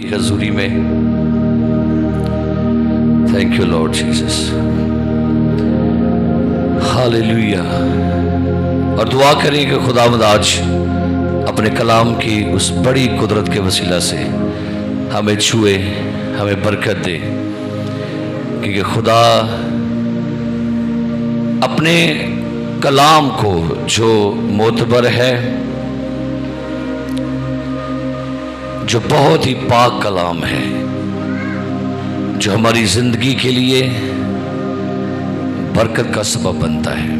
हजूरी में। Thank you Lord Jesus, hallelujah. और दुआ करें कि खुदावंद आज अपने कलाम की उस बड़ी कुदरत के वसीला से हमें छुए, हमें बरकत दे, क्योंकि खुदा अपने कलाम को जो मोतबर है, जो बहुत ही पाक कलाम है, जो हमारी जिंदगी के लिए बरकत का सबब बनता है,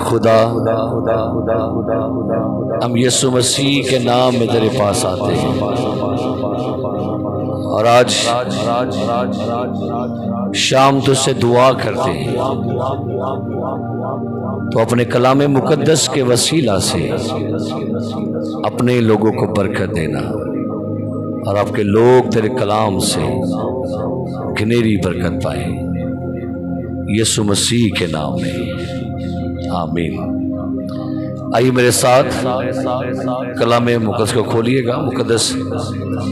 खुदा हम यीशु मसीह के नाम में तेरे पास आते हैं और आज शाम तुझसे दुआ करते हैं। तो अपने कलाम मुकद्दस के वसीला से अपने लोगों को बरकत देना और आपके लोग तेरे कलाम से घनेरी बरकत पाए, यीशु मसीह के नाम में, आमीन। आइए मेरे साथ कलाम मुकद्दस को खोलिएगा। मुकद्दस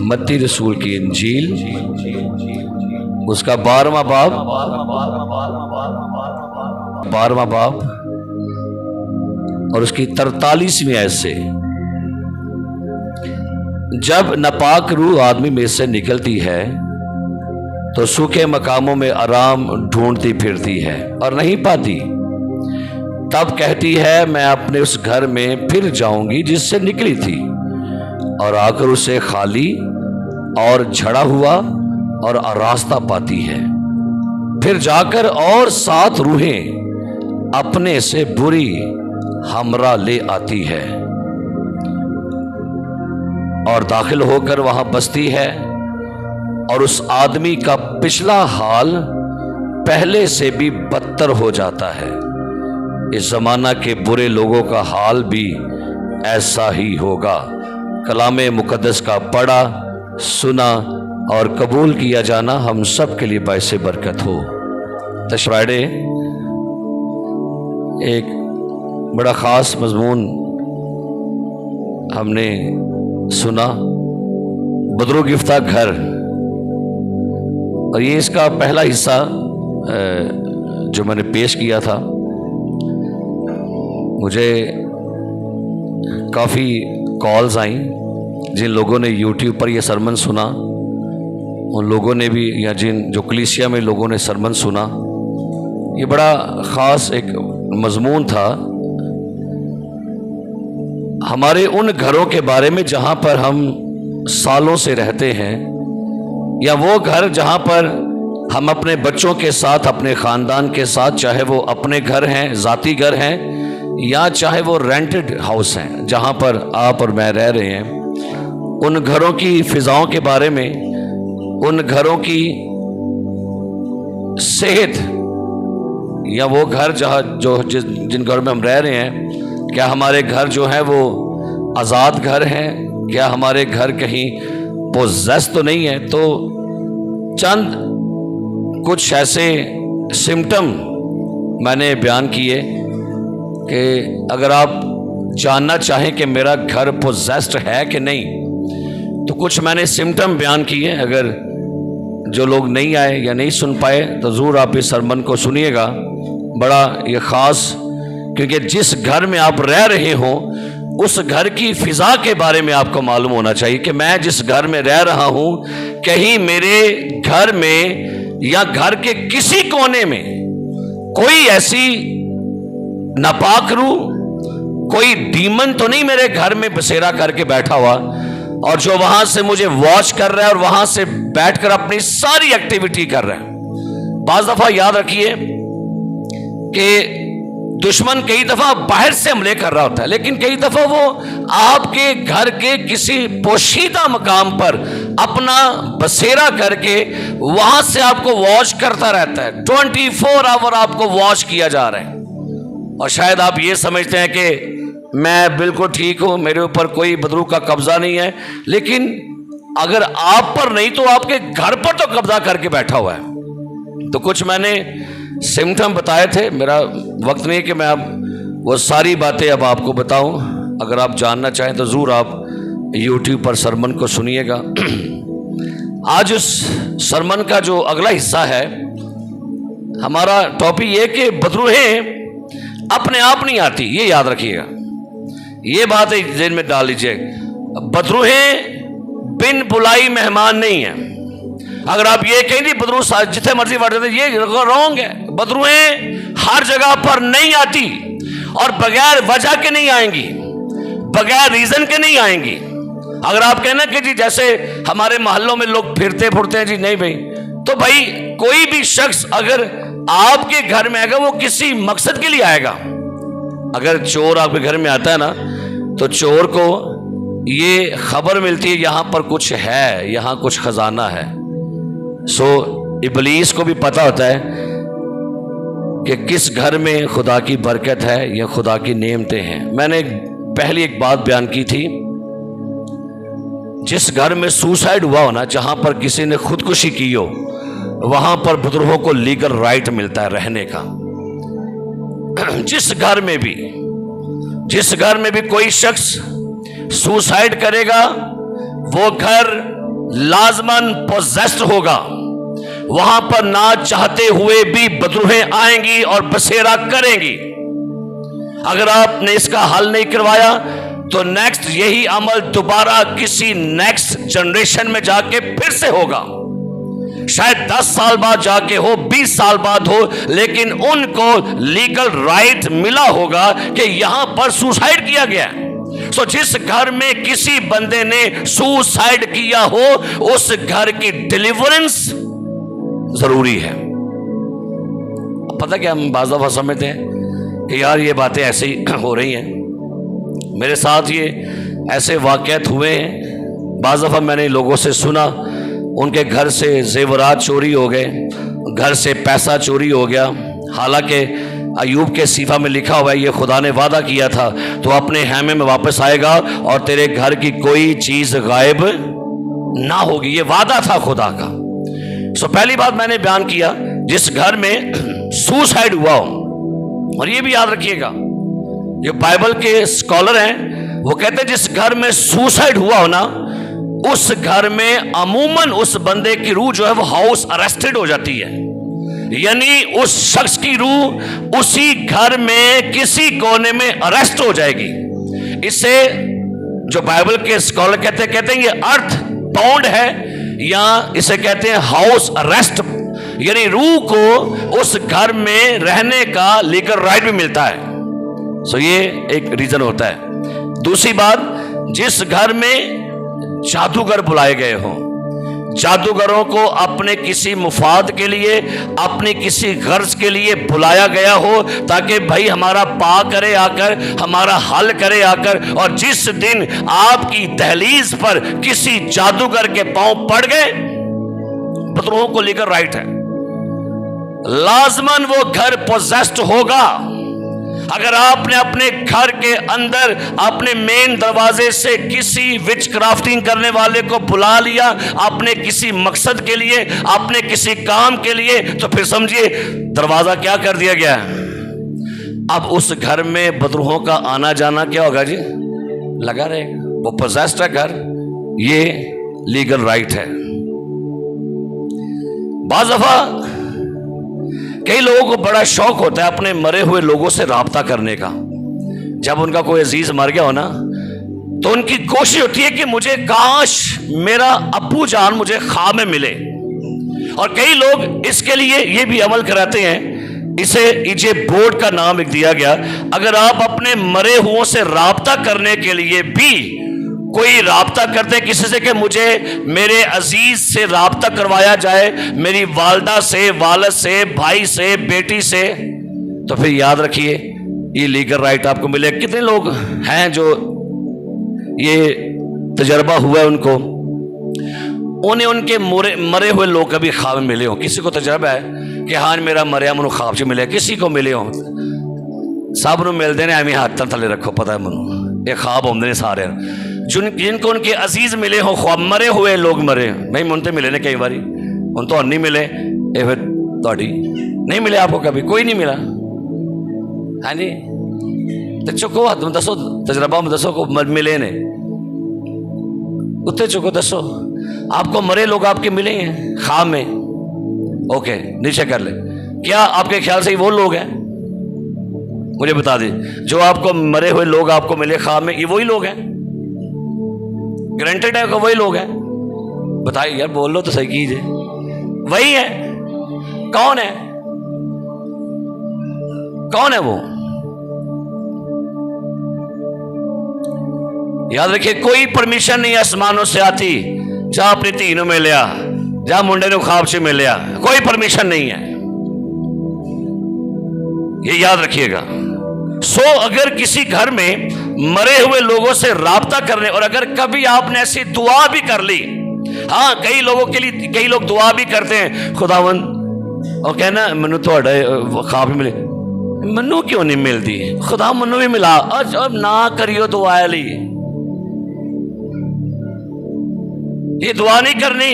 मत्ती रसूल की इंजील, उसका 12वां बाब और उसकी 43वीं आयत से। जब नापाक रूह आदमी में से निकलती है तो सूखे मकामों में आराम ढूंढती फिरती है और नहीं पाती। तब कहती है, मैं अपने उस घर में फिर जाऊंगी जिससे निकली थी, और आकर उसे खाली और झड़ा हुआ और आरास्ता पाती है। फिर जाकर और 7 रूहें अपने से बुरी हमरा ले आती है और दाखिल होकर वहां बसती है, और उस आदमी का पिछला हाल पहले से भी बदतर हो जाता है। इस जमाना के बुरे लोगों का हाल भी ऐसा ही होगा। कलाम मुकद्दस का पढ़ा, सुना और कबूल किया जाना हम सब के लिए बाइसे बरकत हो। फ्राइडे एक बड़ा ख़ास मजमून हमने सुना, बदरो गिफ्ता घर, और ये इसका पहला हिस्सा जो मैंने पेश किया था। मुझे काफ़ी कॉल्स आई, जिन लोगों ने यूट्यूब पर यह सरमन सुना उन लोगों ने भी, या जिन जो कलीसिया में लोगों ने सरमन सुना, ये बड़ा ख़ास एक मजमून था हमारे उन घरों के बारे में जहाँ पर हम सालों से रहते हैं, या वो घर जहाँ पर हम अपने बच्चों के साथ, अपने ख़ानदान के साथ, चाहे वो अपने घर हैं, ज़ाती घर हैं, या चाहे वो रेंटेड हाउस हैं जहाँ पर आप और मैं रह रहे हैं, उन घरों की फ़िज़ाओं के बारे में, उन घरों की सेहत, या वो घर जहाँ जिन घरों में हम रह रहे हैं, क्या हमारे घर जो है वो आज़ाद घर हैं, क्या हमारे घर कहीं पोजेस तो नहीं है। तो चंद कुछ ऐसे सिम्टम मैंने बयान किए कि अगर आप जानना चाहें कि मेरा घर पोजेस्ड है कि नहीं, तो कुछ मैंने सिम्टम बयान किए। अगर जो लोग नहीं आए या नहीं सुन पाए तो ज़रूर आप इस सरमन को सुनिएगा, बड़ा ये ख़ास, क्योंकि जिस घर में आप रह रहे हो उस घर की फ़िज़ा के बारे में आपको मालूम होना चाहिए कि मैं जिस घर में रह रहा हूँ, कहीं मेरे घर में या घर के किसी कोने में कोई ऐसी नापाक रूह, कोई डीमन तो नहीं मेरे घर में बसेरा करके बैठा हुआ, और जो वहां से मुझे वॉच कर रहा है और वहां से बैठकर अपनी सारी एक्टिविटी कर रहा है। बाज़ दफ़ा याद रखिए कि दुश्मन कई दफ़ा बाहर से हमले कर रहा होता है, लेकिन कई दफ़ा वो आपके घर के किसी पोशीदा मकाम पर अपना बसेरा करके वहां से आपको वॉच करता रहता है। 24 आवर आपको वॉच किया जा रहा है, और शायद आप ये समझते हैं कि मैं बिल्कुल ठीक हूं, मेरे ऊपर कोई बदरू का कब्जा नहीं है, लेकिन अगर आप पर नहीं तो आपके घर पर तो कब्जा करके बैठा हुआ है। तो कुछ मैंने सिम्टम बताए थे, मेरा वक्त नहीं कि मैं अब वो सारी बातें अब आपको बताऊं। अगर आप जानना चाहें तो ज़रूर आप यूट्यूब पर सरमन को सुनिएगा। आज उस सरमन का जो अगला हिस्सा है, हमारा टॉपिक ये कि बदरूहें अपने आप नहीं आती, ये याद रखिएगा, ये बात एक जेल में डाल लीजिए। बदरूहें बिन बुलाई मेहमान नहीं है। अगर आप ये कहेंगे बदरू जितने मर्जी बढ़ जाते, ये रॉन्ग है। बदरूहें हर जगह पर नहीं आती, और बगैर वजह के नहीं आएंगी, बगैर रीजन के नहीं आएंगी। अगर आप कहना कि जी जैसे हमारे मोहल्लों में लोग फिरते फुरते हैं, जी नहीं भाई, तो भाई कोई भी शख्स अगर आपके घर में आएगा वो किसी मकसद के लिए आएगा। अगर चोर आपके घर में आता है ना, तो चोर को ये खबर मिलती है यहाँ पर कुछ है, यहाँ कुछ खजाना है। सो इबलीस को भी पता होता है कि किस घर में खुदा की बरकत है या खुदा की नेमतें हैं। मैंने पहली एक बात बयान की थी, जिस घर में सुसाइड हुआ हो ना, जहां पर किसी ने खुदकुशी की हो, वहां पर बदरूहों को लीगल राइट मिलता है रहने का। जिस घर में भी कोई शख्स सुसाइड करेगा, वो घर लाजमन पोजेस्ड होगा। वहां पर ना चाहते हुए भी बदरूहें आएंगी और बसेरा करेंगी। अगर आपने इसका हल नहीं करवाया तो नेक्स्ट यही अमल दोबारा किसी नेक्स्ट जनरेशन में जाके फिर से होगा। शायद 10 साल बाद जाके हो, 20 साल बाद हो, लेकिन उनको लीगल राइट मिला होगा कि यहां पर सुसाइड किया गया है। सो जिस घर में किसी बंदे ने सुसाइड किया हो, उस घर की डिलीवरेंस जरूरी है। पता क्या, हम बाज़ दफ़ा समझते हैं कि यार ये बातें ऐसे ही हो रही हैं। मेरे साथ ये ऐसे वाक़यात हुए हैं। बाज़ दफ़ा मैंने लोगों से सुना, उनके घर से ज़ेवरात चोरी हो गए, घर से पैसा चोरी हो गया। हालांकि अयूब के सीफा में लिखा हुआ है, ये खुदा ने वादा किया था तो अपने हैमे में वापस आएगा और तेरे घर की कोई चीज़ गायब ना होगी। ये वादा था खुदा का। सो पहली बात मैंने बयान किया, जिस घर में सुसाइड हुआ हो, और ये भी याद रखिएगा, जो बाइबल के स्कॉलर हैं वो कहते हैं जिस घर में सुसाइड हुआ हो ना, उस घर में अमूमन उस बंदे की रूह जो है वो हाउस अरेस्टेड हो जाती है। यानी उस शख्स की रूह उसी घर में किसी कोने में अरेस्ट हो जाएगी। इससे जो बाइबल के स्कॉलर कहते हैं ये अर्थ बाउंड है, या इसे कहते हैं हाउस अरेस्ट, यानी रूह को उस घर में रहने का लीगल राइट भी मिलता है। सो ये एक रीजन होता है। दूसरी बात, जिस घर में जादूगर बुलाए गए हों, जादूगरों को अपने किसी मुफाद के लिए, अपनी किसी गर्ज के लिए बुलाया गया हो, ताकि भाई हमारा पा करे आकर, हमारा हल करे आकर, और जिस दिन आपकी दहलीज पर किसी जादूगर के पांव पड़ गए, बदरूहों को लीगल राइट है, लाजमन वो घर पोजेस्ड होगा। अगर आपने अपने घर के अंदर अपने मेन दरवाजे से किसी विच क्राफ्टिंग करने वाले को बुला लिया अपने किसी मकसद के लिए, अपने किसी काम के लिए, तो फिर समझिए दरवाजा क्या कर दिया गया है। अब उस घर में बदरूहों का आना जाना क्या होगा जी, लगा रहेगा। वो पोजेस्ड है घर, ये लीगल राइट है। बाज़ दफा कई लोगों को बड़ा शौक होता है अपने मरे हुए लोगों से राब्ता करने का। जब उनका कोई अजीज मर गया हो ना, तो उनकी कोशिश होती है कि मुझे काश मेरा अब्बू जान मुझे ख्वाब में मिले। और कई लोग इसके लिए ये भी अमल कराते हैं, इसे इजिप्ट बोर्ड का नाम एक दिया गया। अगर आप अपने मरे हुओं से राब्ता करने के लिए भी कोई राब्ता करते किसी से कि मुझे मेरे अजीज से राब्ता करवाया जाए, मेरी वालदा से, वालद से, भाई से, बेटी से, तो फिर याद रखिए ये लीगल राइट आपको मिले। कितने लोग हैं जो ये तजर्बा हुआ है उनको, उन्हें उनके मरे हुए लोग कभी ख्वाब में मिले हो। किसी को तजर्बा है कि हाँ मेरा मरिया मनु ख्वाब से मिले, किसी को मिले हो, सब नु मिलते हैं एवं हाथ थले रखो, पता है मनु ये ख्वाब होंगे ने सारे जिनको उनके अजीज मिले हो, ख्वाब मरे हुए लोग मरे भाई मुझे मिले ने कई बारी, उन तो नहीं मिले, ये फिर थोड़ी नहीं मिले, आपको कभी कोई नहीं मिला। हाँ जी, तो चुको हाथ में दसो, तजर्बा में दसो को मिले ने, उत्ते चुको दसो आपको मरे लोग आपके मिले हैं ख्वाब में। ओके, नीचे कर ले, क्या आपके ख्याल से वो लोग हैं? मुझे बता दे, जो आपको मरे हुए लोग आपको मिले ख्वाब में, ये वही लोग हैं? ग्रांटेड है कि वही लोग हैं? बताइए यार, बोल लो तो सही कीजिए, वही है। कौन है, कौन है वो? याद रखिए, कोई परमिशन नहीं आसमानों से आती, जा अपनी तीनों में लिया, जा मुंडे ने ख्वाब से मिल लिया, कोई परमिशन नहीं है, ये याद रखिएगा। सो अगर किसी घर में मरे हुए लोगों से राब्ता करने, और अगर कभी आपने ऐसी दुआ भी कर ली, हाँ कई लोगों के लिए कई लोग दुआ भी करते हैं, खुदावन और कहना मनु थोड़े ख्वाब मिले, मनु क्यों नहीं मिलती, खुदा मनु भी मिला, अब ना करियो दुआ ली, ये दुआ नहीं करनी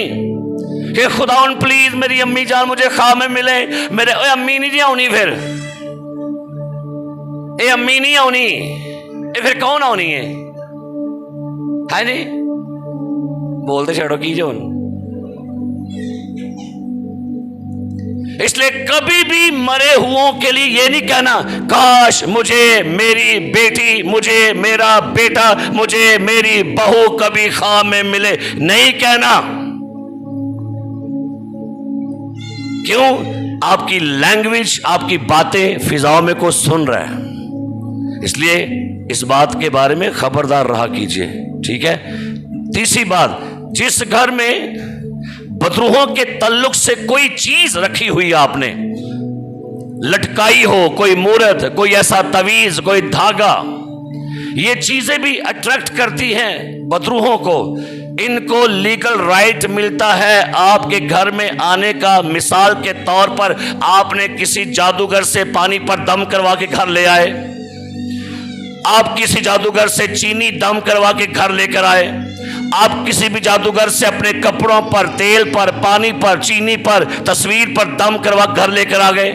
कि खुदावन प्लीज मेरी अम्मी जान मुझे ख्वाब में मिले, मेरे अम्मी नहीं आनी, फिर ये अम्मी नहीं आनी, ये फिर कौन आनी है जी? बोलते छड़ो की जो। इसलिए कभी भी मरे हुओं के लिए ये नहीं कहना काश मुझे मेरी बेटी, मुझे मेरा बेटा, मुझे मेरी बहू कभी ख्वाब में मिले, नहीं कहना। क्यों? आपकी लैंग्वेज, आपकी बातें फिजाओं में को सुन रहा है, इसलिए इस बात के बारे में खबरदार रहा कीजिए, ठीक है। तीसरी बात, जिस घर में बदरूहों के तल्लुक से कोई चीज रखी हुई आपने, लटकाई हो, कोई मूरत, कोई ऐसा तवीज, कोई धागा, ये चीजें भी अट्रैक्ट करती हैं बदरूहों को, इनको लीगल राइट मिलता है आपके घर में आने का। मिसाल के तौर पर आपने किसी जादूगर से पानी पर दम करवा के घर ले आए, आप किसी जादूगर से चीनी दम करवा के घर लेकर आए, आप किसी भी जादूगर से अपने कपड़ों पर, तेल पर, पानी पर, चीनी पर, तस्वीर पर दम करवा घर लेकर आ गए,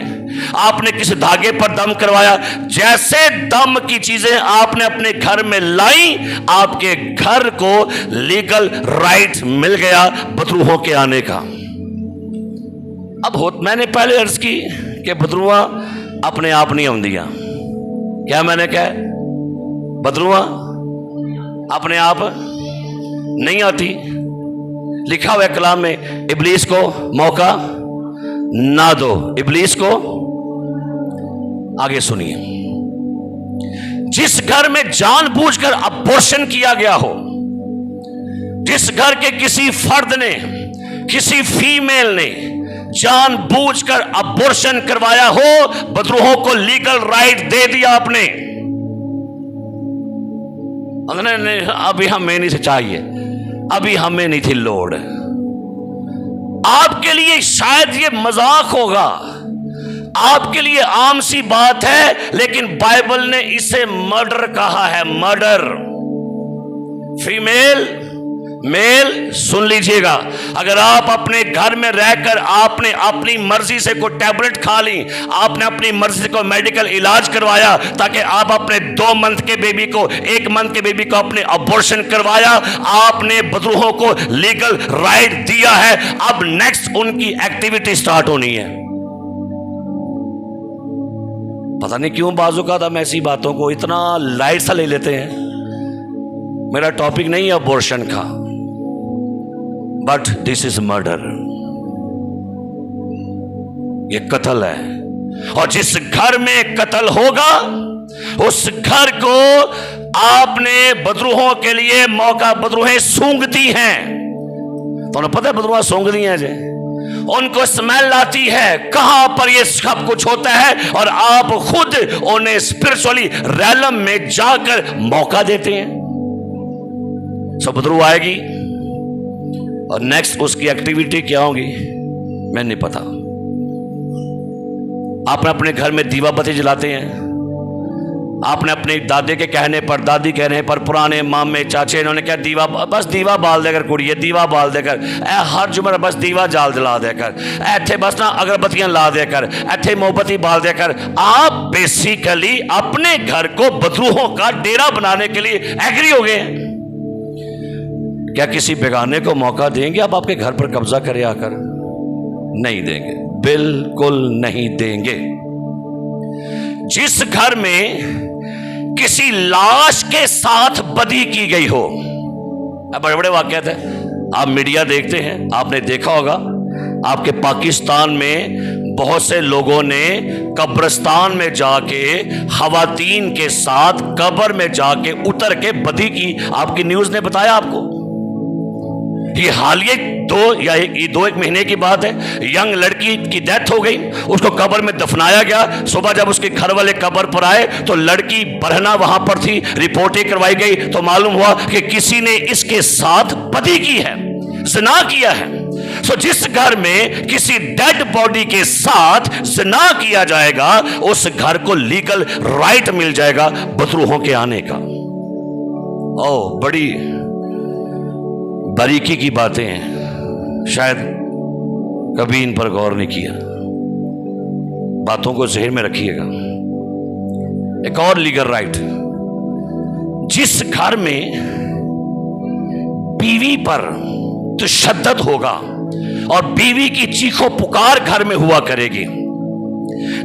आपने किसी धागे पर दम करवाया, जैसे दम की चीजें आपने अपने घर में लाई, आपके घर को लीगल राइट मिल गया बदरूहों के आने का। अब मैंने पहले अर्ज की कि बदरूआ अपने आप नहीं आउंदियां, क्या मैंने कहा? बदरूआ अपने आप नहीं आती। लिखा हुआ है कलाम में, इब्लीस को मौका ना दो। इब्लीस को, आगे सुनिए, जिस घर में जानबूझकर अबॉर्शन किया गया हो, जिस घर के किसी फर्द ने, किसी फीमेल ने जानबूझकर अबॉर्शन करवाया हो, बदरूहों को लीगल राइट दे दिया आपने। नहीं, अभी हमें नहीं चाहिए, अभी हमें नहीं थी लोड। आपके लिए शायद ये मजाक होगा, आपके लिए आम सी बात है, लेकिन बाइबल ने इसे मर्डर कहा है। मर्डर। फीमेल, मेल, सुन लीजिएगा, अगर आप अपने घर में रहकर आपने अपनी मर्जी से कोई टैबलेट खा ली, आपने अपनी मर्जी से कोई मेडिकल इलाज करवाया ताकि आप अपने 2 मंथ के बेबी को, 1 मंथ के बेबी को अपने अबॉर्शन करवाया, आपने बदरूहों को लीगल राइट दिया है। अब नेक्स्ट उनकी एक्टिविटी स्टार्ट होनी है। पता नहीं क्यों बाजू का हम ऐसी बातों को इतना लाइट सा ले लेते हैं। मेरा टॉपिक नहीं है अबॉर्शन का, बट दिस इज मर्डर। ये कत्ल है, और जिस घर में कत्ल होगा उस घर को आपने बदरूहों के लिए मौका, बदरूहें सूंघती हैं। तो उन्हें पता है बदरूहा सूंघती हैं, जे उनको स्मेल आती है कहां पर ये सब कुछ होता है, और आप खुद उन्हें स्पिरिचुअली रैलम में जाकर मौका देते हैं। सब बदरू आएगी और नेक्स्ट उसकी एक्टिविटी क्या होगी मैं नहीं पता। आपने अपने घर में दीवा बत्ती जलाते हैं, आपने अपने दादे के कहने पर, दादी कहने पर, पुराने मामे चाचे इन्होंने क्या दीवा, बस दीवा बाल देकर कुड़िए, दीवा बाल देकर हर जुमर बस दीवा जला देकर, ऐथे बस ना अगरबत्तियां ला देकर, ऐथे मोमबत्ती बाल देकर, आप बेसिकली अपने घर को बदरूहों का डेरा बनाने के लिए एग्री हो गए। क्या किसी बेगाने को मौका देंगे आप आपके घर पर कब्जा करे आकर? नहीं देंगे, बिल्कुल नहीं देंगे। जिस घर में किसी लाश के साथ बदी की गई हो, बड़े बड़े वाकयात है, आप मीडिया देखते हैं, आपने देखा होगा आपके पाकिस्तान में बहुत से लोगों ने कब्रिस्तान में जाके खवातीन के साथ कब्र में जाके उतर के बदी की। आपकी न्यूज ने बताया आपको, ये हालिया 2-1 महीने की बात है। यंग लड़की की डेथ हो गई, उसको कब्र में दफनाया गया। सुबह जब उसके घर वाले कब्र पर आए तो लड़की बरहना वहां पर थी, रिपोर्टें करवाई गई तो मालूम हुआ कि किसी ने इसके साथ बदी की है, ज़िना किया है। सो जिस घर में किसी डेड बॉडी के साथ ज़िना किया जाएगा, उस घर को लीगल राइट मिल जाएगा बदरूहों के आने का। ओ, बड़ी बारीकी की बातें हैं, शायद कभी इन पर गौर नहीं किया। बातों को ज़हन में रखिएगा। एक और लीगल राइट, जिस घर में बीवी पर तशद्दुद होगा और बीवी की चीखों पुकार घर में हुआ करेगी,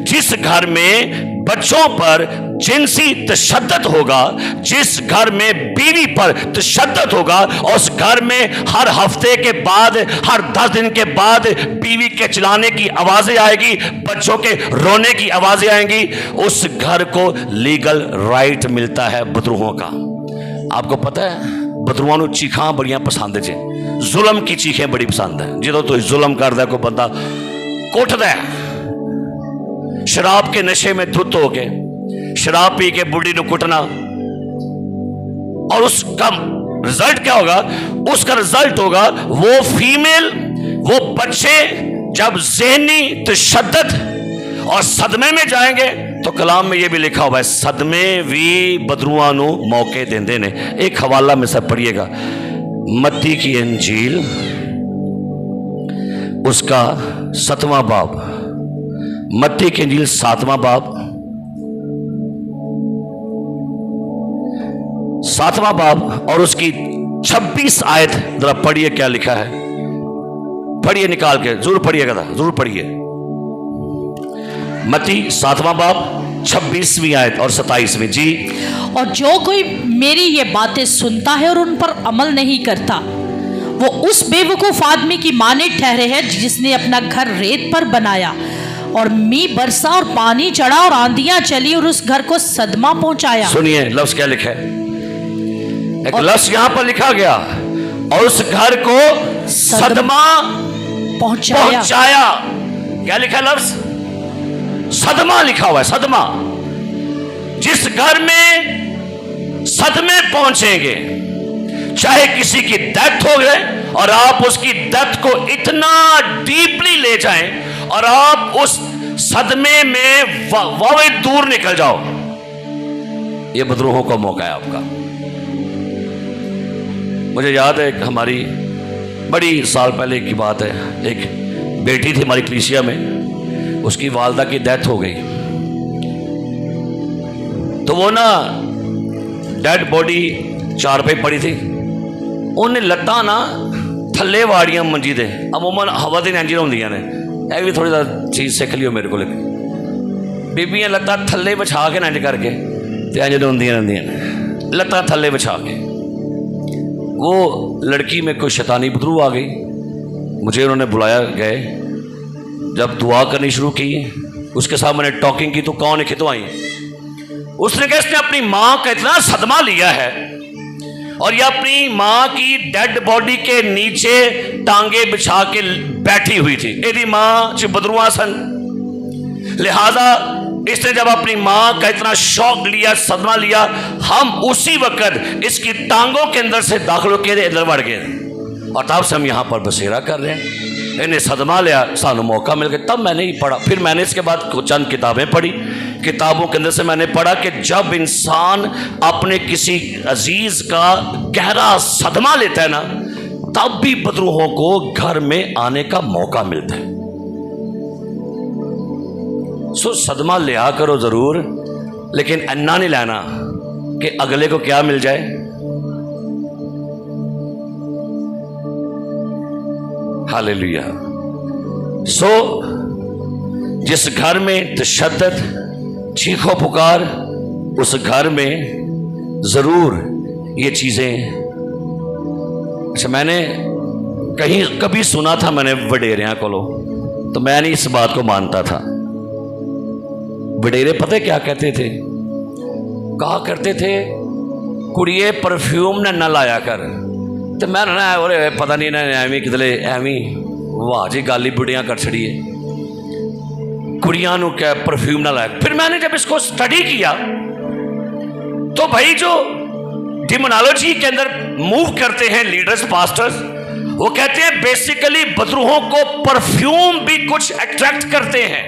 जिस घर में बच्चों पर जिनसी तशद्दुद होगा, जिस घर में बीवी पर तशद्दुद होगा, और उस घर में हर हफ्ते के बाद, हर 10 दिन के बाद बीवी के चिल्लाने की आवाजें आएगी, बच्चों के रोने की आवाजें आएंगी, उस घर को लीगल राइट मिलता है बदरूहों का। आपको पता है बदरूहां नूं चीखां बड़ियां पसंद जे, जुल्म की चीखें बड़ी पसंद है। जो तो जुल्म करता है कोई बंदा, कुटदा है, शराब के नशे में धुत हो के शराब पी के बुढ़ी को कुटना, और उसका रिजल्ट क्या होगा? उसका रिजल्ट होगा वो फीमेल, वो बच्चे जब ज़हनी तशद्दुद और सदमे में जाएंगे, तो कलाम में ये भी लिखा हुआ है सदमे भी बदरूहां नूं मौके देंदे ने। एक हवाला में सब पढ़िएगा, मत्ती की इंजील उसका 7वां बाब, मत्ती की इंजील 7वां बाब, 7वां बाब और उसकी 26 आयत जरा पढ़िए क्या लिखा है। पढ़िए निकाल के, जरूर पढ़िएगा, जरूर पढ़िए। मत्ती 7वां बाब 26वीं आयत और 27वीं जी। और जो कोई मेरी ये बातें सुनता है और उन पर अमल नहीं करता, वो उस बेवकूफ आदमी की माने ठहरे है जिसने अपना घर रेत पर बनाया, और मींह बरसा और पानी चढ़ा और आंधियां चली और उस घर को सदमा पहुंचाया। सुनिए लफ्ज क्या लिखा है, एक लफ्ज यहां पर लिखा गया, और उस घर को सदमा पहुंचाया। क्या लिखा है लफ्ज? सदमा लिखा हुआ है, सदमा। जिस घर में सदमे पहुंचेंगे, चाहे किसी की डेथ हो गए और आप उसकी डेथ को इतना डीपली ले जाएं और आप उस सदमे में वावे दूर निकल जाओ, ये बदरूहों का मौका है आपका। मुझे याद है हमारी बड़ी साल पहले की बात है, एक बेटी थी हमारी कलीसिया में, उसकी वालदा की डेथ हो गई, तो वो ना डेड बॉडी चार पे पड़ी थी, उन्हें लत्ता ना थले वाड़ियां मंजी दे, अमूमन हवा दी इंज होंदियां ने, यह भी थोड़ी चीज़ सीख लियो मेरे को, बीबियां लत्ता थले बिछा के इंज करके ते इंज होंदियां रहंदियां, लत्ता थले बिछा के। वो लड़की में कोई शैतानी बदरू आ गई, मुझे उन्होंने बुलाया, गए, जब दुआ करनी शुरू की, उसके साथ मैंने टॉकिंग की, तो कौन है कितों आई? उसने कहा इसने अपनी माँ का इतना सदमा लिया है और ये अपनी माँ की डेड बॉडी के नीचे टांगे बिछा के बैठी हुई थी, यदि माँ च बदरुआ सन, लिहाजा इसने जब अपनी माँ का इतना शौक लिया, सदमा लिया, हम उसी वक्त इसकी टांगों के अंदर से दाखिल होकर अंदर बढ़ गए, और तब से हम यहाँ पर बसेरा कर रहे हैं। इन्हें सदमा लिया, सानू मौका मिल गया, तब मैंने ही पढ़ा। फिर मैंने इसके बाद चंद किताबें पढ़ी, किताबों के अंदर से मैंने पढ़ा कि जब इंसान अपने किसी अजीज का गहरा सदमा लेता है ना, तब भी बदरूहों को घर में आने का मौका मिलता है। सो सदमा लिया करो जरूर, लेकिन अन्ना नहीं लेना कि अगले को क्या मिल जाए। हालेलुया। सो जिस घर में तशद्दुद, चीखो पुकार, उस घर में जरूर ये चीजें। अच्छा, मैंने कहीं कभी सुना था, मैंने वडेरिया को, तो मैं नहीं इस बात को मानता था। वडेरे पता क्या कहते थे? कहा करते थे कुड़िए परफ्यूम न लाया कर, तो मैं ना और पता नहीं ना एवं कितने एवं वाह जी गाली बुढ़ियां कर छड़िए, कुड़ियां क्या परफ्यूम ना लाया। फिर मैंने जब इसको स्टडी किया तो भाई जो डिमोनोलॉजी के अंदर मूव करते हैं लीडर्स, पास्टर्स, वो कहते हैं बेसिकली बदरूहों को परफ्यूम भी कुछ अट्रैक्ट करते हैं,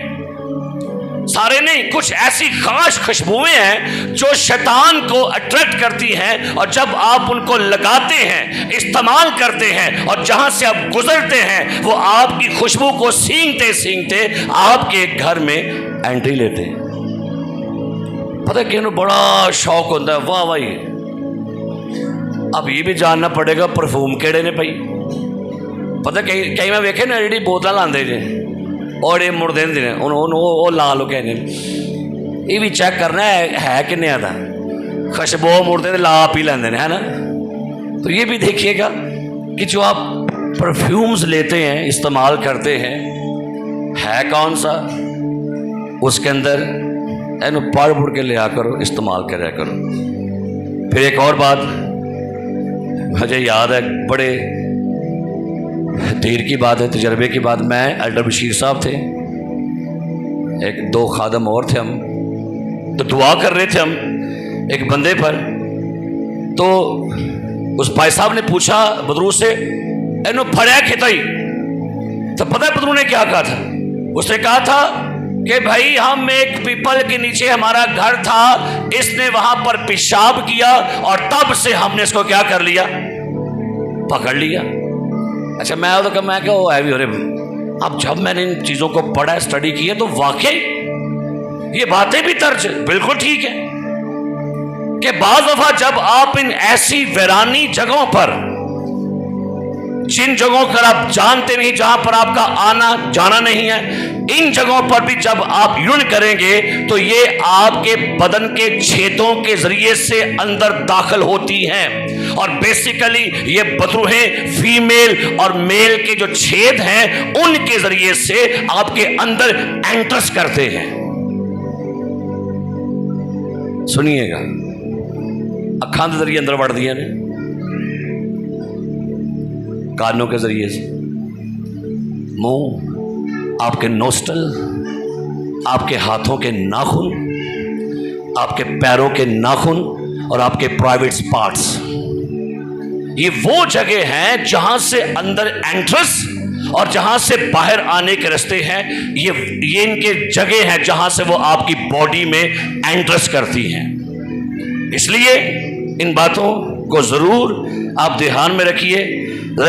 सारे नहीं, कुछ ऐसी खास खुशबुएं हैं जो शैतान को अट्रैक्ट करती हैं, और जब आप उनको लगाते हैं, इस्तेमाल करते हैं, और जहां से आप गुजरते हैं, वो आपकी खुशबू को सींघते सींघते आपके घर में एंट्री लेते हैं। पता है कि बड़ा शौक होता है, वाह भाई अब ये भी जानना पड़ेगा परफ्यूम केड़े ने भाई। पता कई मैं वेखे ना जी बोतल लाते जे और ये मुड़ देंगे ने वो ला लो कहने, ये भी चेक करना है किन्ने का खुशबू मुड़ते ला पी लेंगे है ना। तो ये भी देखिएगा कि जो आप परफ्यूम्स लेते हैं, इस्तेमाल करते हैं, है कौन सा, उसके अंदर इन्हों पढ़ पुढ़ के लिया करो, इस्तेमाल कराया करो। फिर एक और बात मुझे याद है, बड़े देर की बात है, तजर्बे की बात, मैं एल्डर बशीर साहब थे, एक दो खादम और थे, हम तो दुआ कर रहे थे हम एक बंदे पर, तो उस भाई साहब ने पूछा बदरू से, इन्हों फड़िया खिताई, तो पता है बदरू ने क्या कहा था? उसने कहा था कि भाई हम एक पीपल के नीचे हमारा घर था, इसने वहां पर पेशाब किया और तब से हमने इसको क्या कर लिया, पकड़ लिया। अच्छा, मैं क्या वो है भी, अरे अब जब मैंने इन चीज़ों को पढ़ा, स्टडी किया, तो वाकई ये बातें भी दर्ज बिल्कुल ठीक है कि बाज़ दफ़ा जब आप इन ऐसी वीरानी जगहों पर जिन जगहों पर आप जानते नहीं, जहां पर आपका आना जाना नहीं है, इन जगहों पर भी जब आप यूरिन करेंगे तो ये आपके बदन के छेदों के जरिए से अंदर दाखिल होती हैं। और बेसिकली ये बदरूहें फीमेल और मेल के जो छेद हैं उनके जरिए से आपके अंदर एंटर्स करते हैं। सुनिएगा, अखां के जरिए अंदर बढ़ दिया ने, कानों के जरिए से, मुंह, आपके नोस्टल, आपके हाथों के नाखून, आपके पैरों के नाखून और आपके प्राइवेट पार्ट्स, ये वो जगह हैं जहां से अंदर एंट्रेंस और जहां से बाहर आने के रास्ते हैं। ये इनके जगह हैं जहां से वो आपकी बॉडी में एंट्रेंस करती हैं। इसलिए इन बातों को जरूर आप ध्यान में रखिए।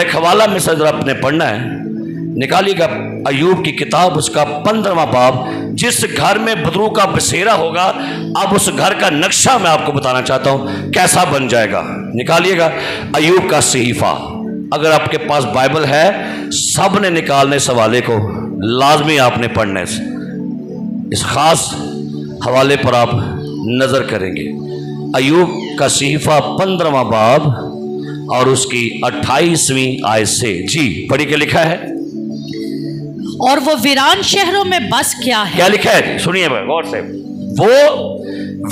एक हवाला में से जरा अपने पढ़ना है, निकालिएगा अय्यूब की किताब, उसका 15वां बाब। जिस घर में बदरू का बसेरा होगा, अब उस घर का नक्शा मैं आपको बताना चाहता हूं कैसा बन जाएगा। निकालिएगा अय्यूब का सहीफा। अगर आपके पास बाइबल है, सब ने निकालने इस हवाले को लाजमी आपने पढ़ने से, इस खास हवाले पर आप नजर करेंगे। अय्यूब का सहीफा 15वां बाब और उसकी 28वीं आयत से, जी पढ़ी के लिखा है। और वो वीरान शहरों में बस गया है। क्या लिखा है सुनिए गौर से, वो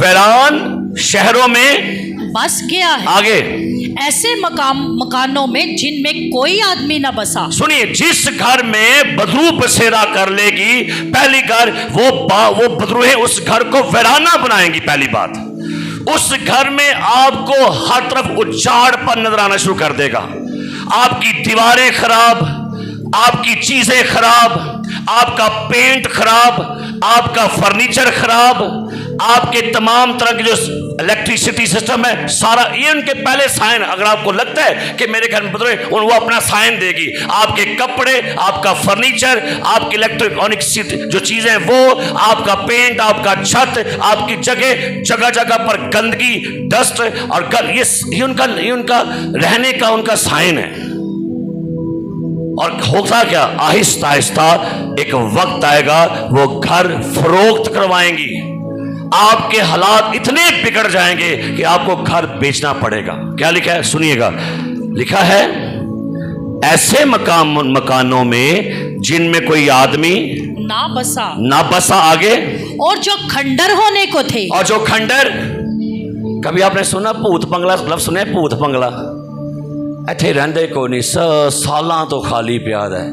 वीरान शहरों में बस गया है, आगे ऐसे मकानों में जिनमें कोई आदमी न बसा। सुनिए, जिस घर में बदरू बसेरा कर लेगी, पहली घर वो बदरूहें उस घर को वीराना बनाएंगी। पहली बात, उस घर में आपको हर तरफ उजाड़ पर नजर आना शुरू कर देगा। आपकी दीवारें खराब, आपकी चीजें खराब, आपका पेंट खराब, आपका फर्नीचर खराब, आपके तमाम तरह के जो इलेक्ट्रिसिटी सिस्टम है सारा, ये उनके पहले साइन। अगर आपको लगता है कि मेरे घर में बदले, वो अपना साइन देगी। आपके कपड़े, आपका फर्नीचर, आपकी इलेक्ट्रॉनिक जो चीजें वो, आपका पेंट, आपका छत, आपकी जगह जगह पर गंदगी, डस्ट और ये उनका रहने का उनका साइन है। और होता क्या, आहिस्ता आहिस्ता एक वक्त आएगा वो घर फरोख्त करवाएंगी। आपके हालात इतने बिगड़ जाएंगे कि आपको घर बेचना पड़ेगा। क्या लिखा है सुनिएगा, लिखा है ऐसे मकानों में जिनमें कोई आदमी ना बसा। आगे, और जो खंडर होने को थे, और जो खंडर, कभी आपने सुना भूत बंगला लफ्ज़ सुना है? भूत बंगला इत्थे रहंदे को नहीं, सालां तो खाली प्याद है।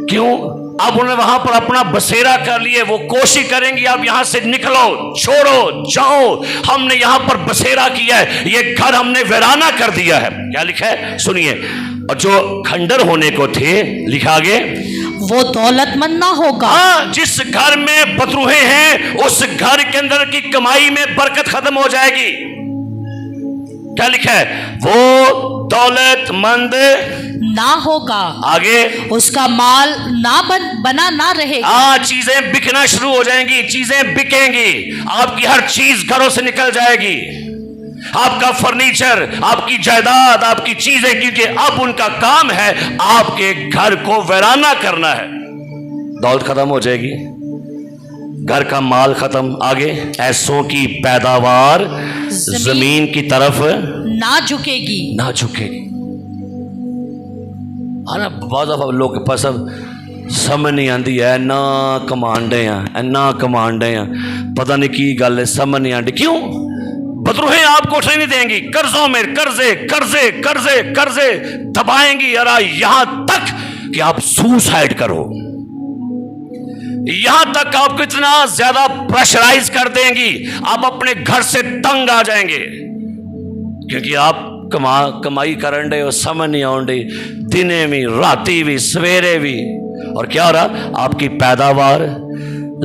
क्यों? अब उन्होंने वहां पर अपना बसेरा कर लिए, वो कोशिश करेंगी आप यहां से निकलो, छोड़ो, जाओ, हमने यहां पर बसेरा किया है, ये घर हमने वीराना कर दिया है। क्या लिखा है सुनिए, और जो खंडर होने को थे, लिखा आगे, वो दौलतमंद ना होगा। हाँ, जिस घर में बदरूहें हैं उस घर के अंदर की कमाई में बरकत खत्म हो जाएगी। क्या लिखा है, वो दौलतमंद ना होगा, आगे उसका माल बना ना रहेगा। हाँ, चीजें बिकना शुरू हो जाएंगी, चीजें बिकेंगी, आपकी हर चीज घरों से निकल जाएगी, आपका फर्नीचर, आपकी जायदाद, आपकी चीजें, क्योंकि अब उनका काम है आपके घर को वीराना करना है। दौलत खत्म हो जाएगी, घर का माल खत्म, आगे ऐसों की पैदावार जमीन की तरफ ना झुकेगी। हाँ, बहुत दफा लोग के पास अब समझ नहीं आती है, ना कमांडे हैं, पता नहीं की गल है, समझ नहीं आती। क्यों? बदरूहें आपको उठने नहीं देंगी, कर्जों में कर्जे दबाएंगी, और यहां तक कि आप सुसाइड करो, यहां तक आपको इतना ज्यादा प्रेशराइज कर देंगी, आप अपने घर से तंग आ जाएंगे, क्योंकि आप कमाई करन डे हो, समझ नहीं आउन डे, दिने भी, राती भी, सवेरे भी। और क्या हो रहा, आपकी पैदावार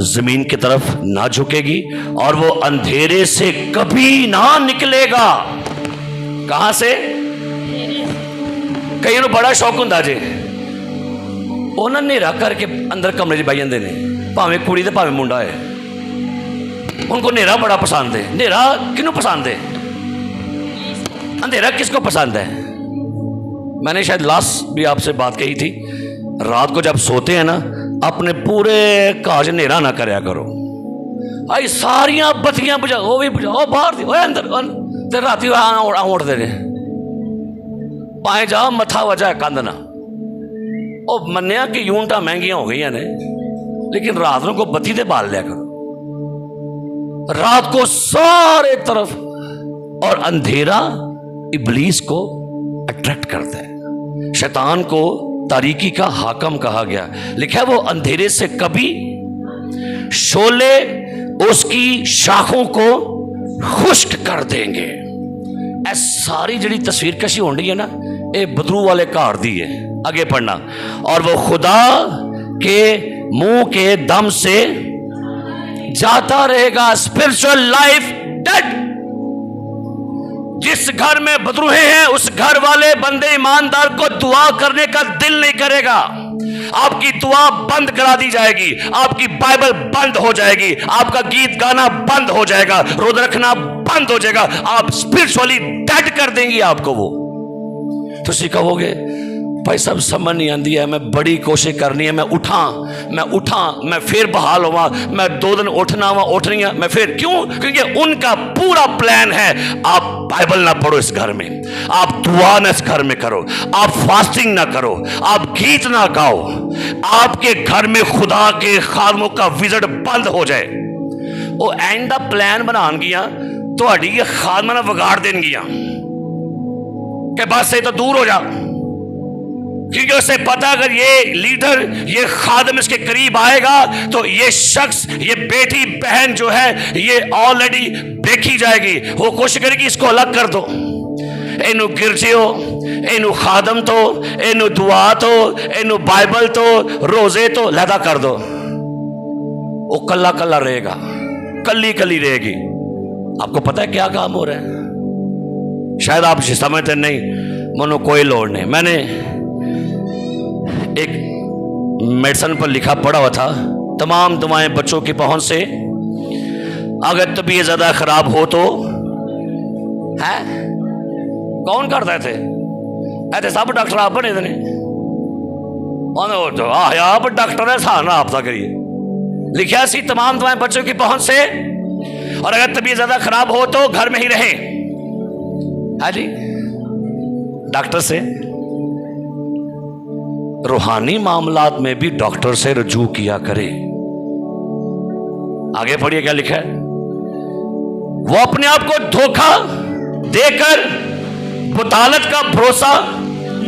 जमीन की तरफ ना झुकेगी और वो अंधेरे से कभी ना निकलेगा। कहां से? कई नु बड़ा शौक हुंदा जे, उन्होंने नेरा करके अंदर कमरे च बह जाते हैं, भावें कुड़ी ते भावें मुंडा है, उनको नेरा बड़ा पसंद है। नेरा किनू पसंद है? अंधेरा किसको पसंद है? मैंने शायद लास्ट भी आपसे बात कही थी, रात को जब सोते हैं ना अपने पूरे घर नेरा ना करया करो। आई सारिया बत्तियां बुझा, वो भी बुझाओ, बाहर दी, अंदर ते राती उठते ने पाए जा मथा वजह कंध ना। ਉਹ ਮੰਨਿਆ कि यूनिटा महंगिया हो गई ने, लेकिन रात को बत्ती ते बाल लिया करो। रात को सारे तरफ, और अंधेरा इब्लीस को अट्रैक्ट करता है। शैतान को तारीकी का हाकम कहा गया। लिखा है वो अंधेरे से कभी शोले उसकी शाखों को खुश्क कर देंगे। ऐ सारी जड़ी तस्वीर कशी हो रही है ना, ये बदरू वाले घर दी है। आगे पढ़ना, और वो खुदा के मुंह के दम से जाता रहेगा। Spiritual life dead. जिस घर में बदरूहे हैं उस घर वाले बंदे ईमानदार को दुआ करने का दिल नहीं करेगा। आपकी दुआ बंद करा दी जाएगी, आपकी बाइबल बंद हो जाएगी, आपका गीत गाना बंद हो जाएगा, रोज़ा रखना बंद हो जाएगा। आप स्पिरिचुअली डेड कर देंगी आपको वो। तो कहोगे भाई सब समझ नहीं आती है, मैं बड़ी कोशिश करनी है, मैं उठा मैं फिर बहाल हुआ, मैं 2 दिन उठना हुआ, उठ रही हूं मैं फिर। क्यों? क्योंकि उनका पूरा प्लान है आप बाइबल ना पढ़ो इस घर में, आप दुआ ना इस घर में करो, आप फास्टिंग ना करो, आप गीत ना गाओ, आपके घर में खुदा के खादमों का विजिट बंद हो जाए। वो एंड दा प्लान बनानगियां तुहाडी ये खादमा ना विगाड़ देनगियां कि बस ये तो दूर हो जा, क्योंकि उसे पता अगर ये लीडर, ये खादम इसके करीब आएगा तो ये शख्स, ये बेटी बहन जो है ये ऑलरेडी देखी जाएगी। वो कोशिश करेगी इसको अलग कर दो, इनू गिरजे हो, इनू खादम तो, इनू दुआ तो, इनू बाइबल तो, रोजे तो लहदा कर दो। वो कल्ला कल्ला रहेगा, कल्ली कल्ली रहेगी। आपको पता है क्या काम हो रहा है? शायद आप समझते नहीं, मनो कोई लोड़ नहीं। मैंने एक मेडिसिन पर लिखा पढ़ा हुआ था, तमाम दवाएं बच्चों की पहुंच से, अगर तबीयत ज्यादा खराब हो तो है कौन करता थे? ऐसे सब डॉक्टर आप बने थे, तो आप डॉक्टर है साना आप करिए। लिखा सी तमाम दवाएं बच्चों की पहुंच से, और अगर तबीयत ज्यादा खराब हो तो घर में ही रहे। हाँ जी, डॉक्टर से। रूहानी मामलात में भी डॉक्टर से रजू किया करे। आगे पढ़िए क्या लिखा है। वो अपने आप को धोखा देकर बुतालत का भरोसा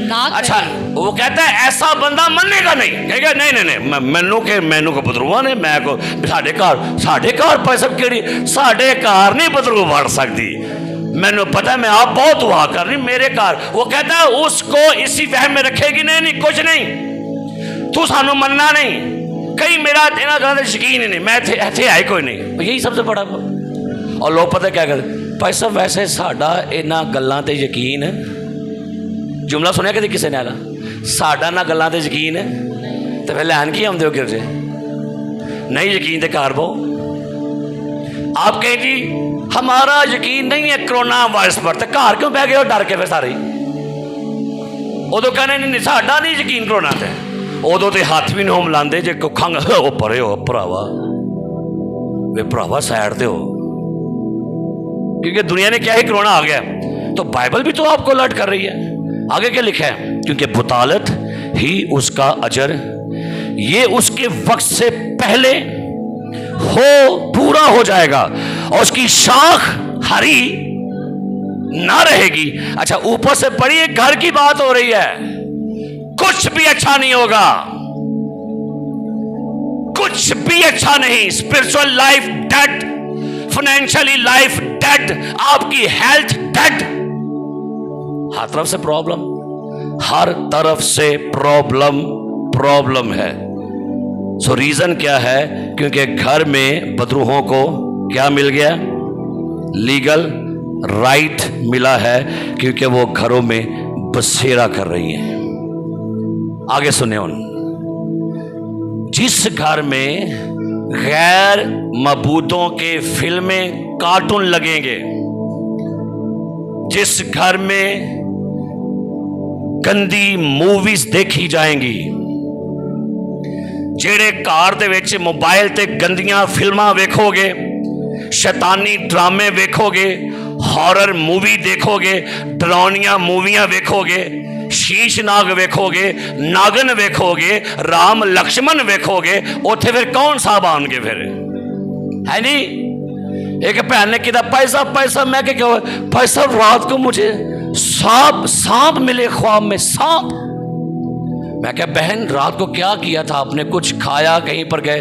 ना करे। अच्छा, वो कहता है ऐसा बंदा मनने का नहीं, कहेगा नहीं मैनू को बदरूआ ने, मैं को साढ़े घर पैसा केड़ी साढ़े घर नहीं बदरू बढ़ सकती, मैंने पता है मैं आप बहुत दुआ कर रही मेरे घर। वो कहता है उसको इसी वहम में रखेगी, नहीं कुछ नहीं, तू सानू मनना नहीं, कहीं मेरा इन्होंने गल्लां ते यकीन ही नहीं, मैं इत्थे आए कोई नहीं। यही सबसे बड़ा। और लोग पता क्या करते, भाई साहब वैसे साडा इन्हां गल्लां ते यकीन, जुमला सुनिया कभी किसी ने आला साडा ना गल्लां ते यकीन है तो फिर लैन की आउंदे हो गिरजे, नहीं यकीन ते घर बहु। आप कहें जी हमारा यकीन नहीं है कोरोना वायरस पर, तो घर क्यों बह गए हो डर के? फिर सारे उदो कहने नहीं साडा नहीं यकीन कोरोना ते, उदो तो हाथ भी नहीं हो मिलाते जे खंघ हो परे हो भरावा, वे भरावा सैड दे हो, क्योंकि दुनिया ने क्या ही कोरोना आ गया। तो बाइबल भी तो आपको अलर्ट कर रही है। आगे क्या लिखा है, क्योंकि बुतालत ही उसका अजर, ये उसके वक्त से पहले पूरा हो जाएगा और उसकी शाख हरी ना रहेगी। अच्छा, ऊपर से पढ़िए, घर की बात हो रही है, कुछ भी अच्छा नहीं होगा, कुछ भी अच्छा नहीं। Spiritual life dead, financially life dead, आपकी हेल्थ डेड, हर तरफ से प्रॉब्लम, हर तरफ से प्रॉब्लम है। सो रीजन क्या है? क्योंकि घर में बदरूहों को क्या मिल गया? लीगल राइट मिला है, क्योंकि वो घरों में बसेरा कर रही हैं। आगे सुने, जिस घर में गैर मबूदों के फिल्में कार्टून लगेंगे, जिस घर में गंदी मूवीज देखी जाएंगी। ਜਿਹੜੇ ਘਰ ਦੇ ਵਿੱਚ मोबाइल ਤੇ गंदियां फिल्मां वेखोगे, शैतानी ड्रामे वेखोगे, हॉरर मूवी देखोगे, डरावनियां मूवियां वेखोगे, शीश नाग वेखोगे, नागन वेखोगे, राम लक्ष्मण वेखोगे, उत्थे फिर कौन साहब आउणगे? फिर है नहीं। एक भैन ने कहा पैसा पैसा, मैं क्या पैसा, रात को मुझे सांप मिले ख्वाब में, सांप। मैं क्या बहन रात को क्या किया था आपने? कुछ खाया, कहीं पर गए?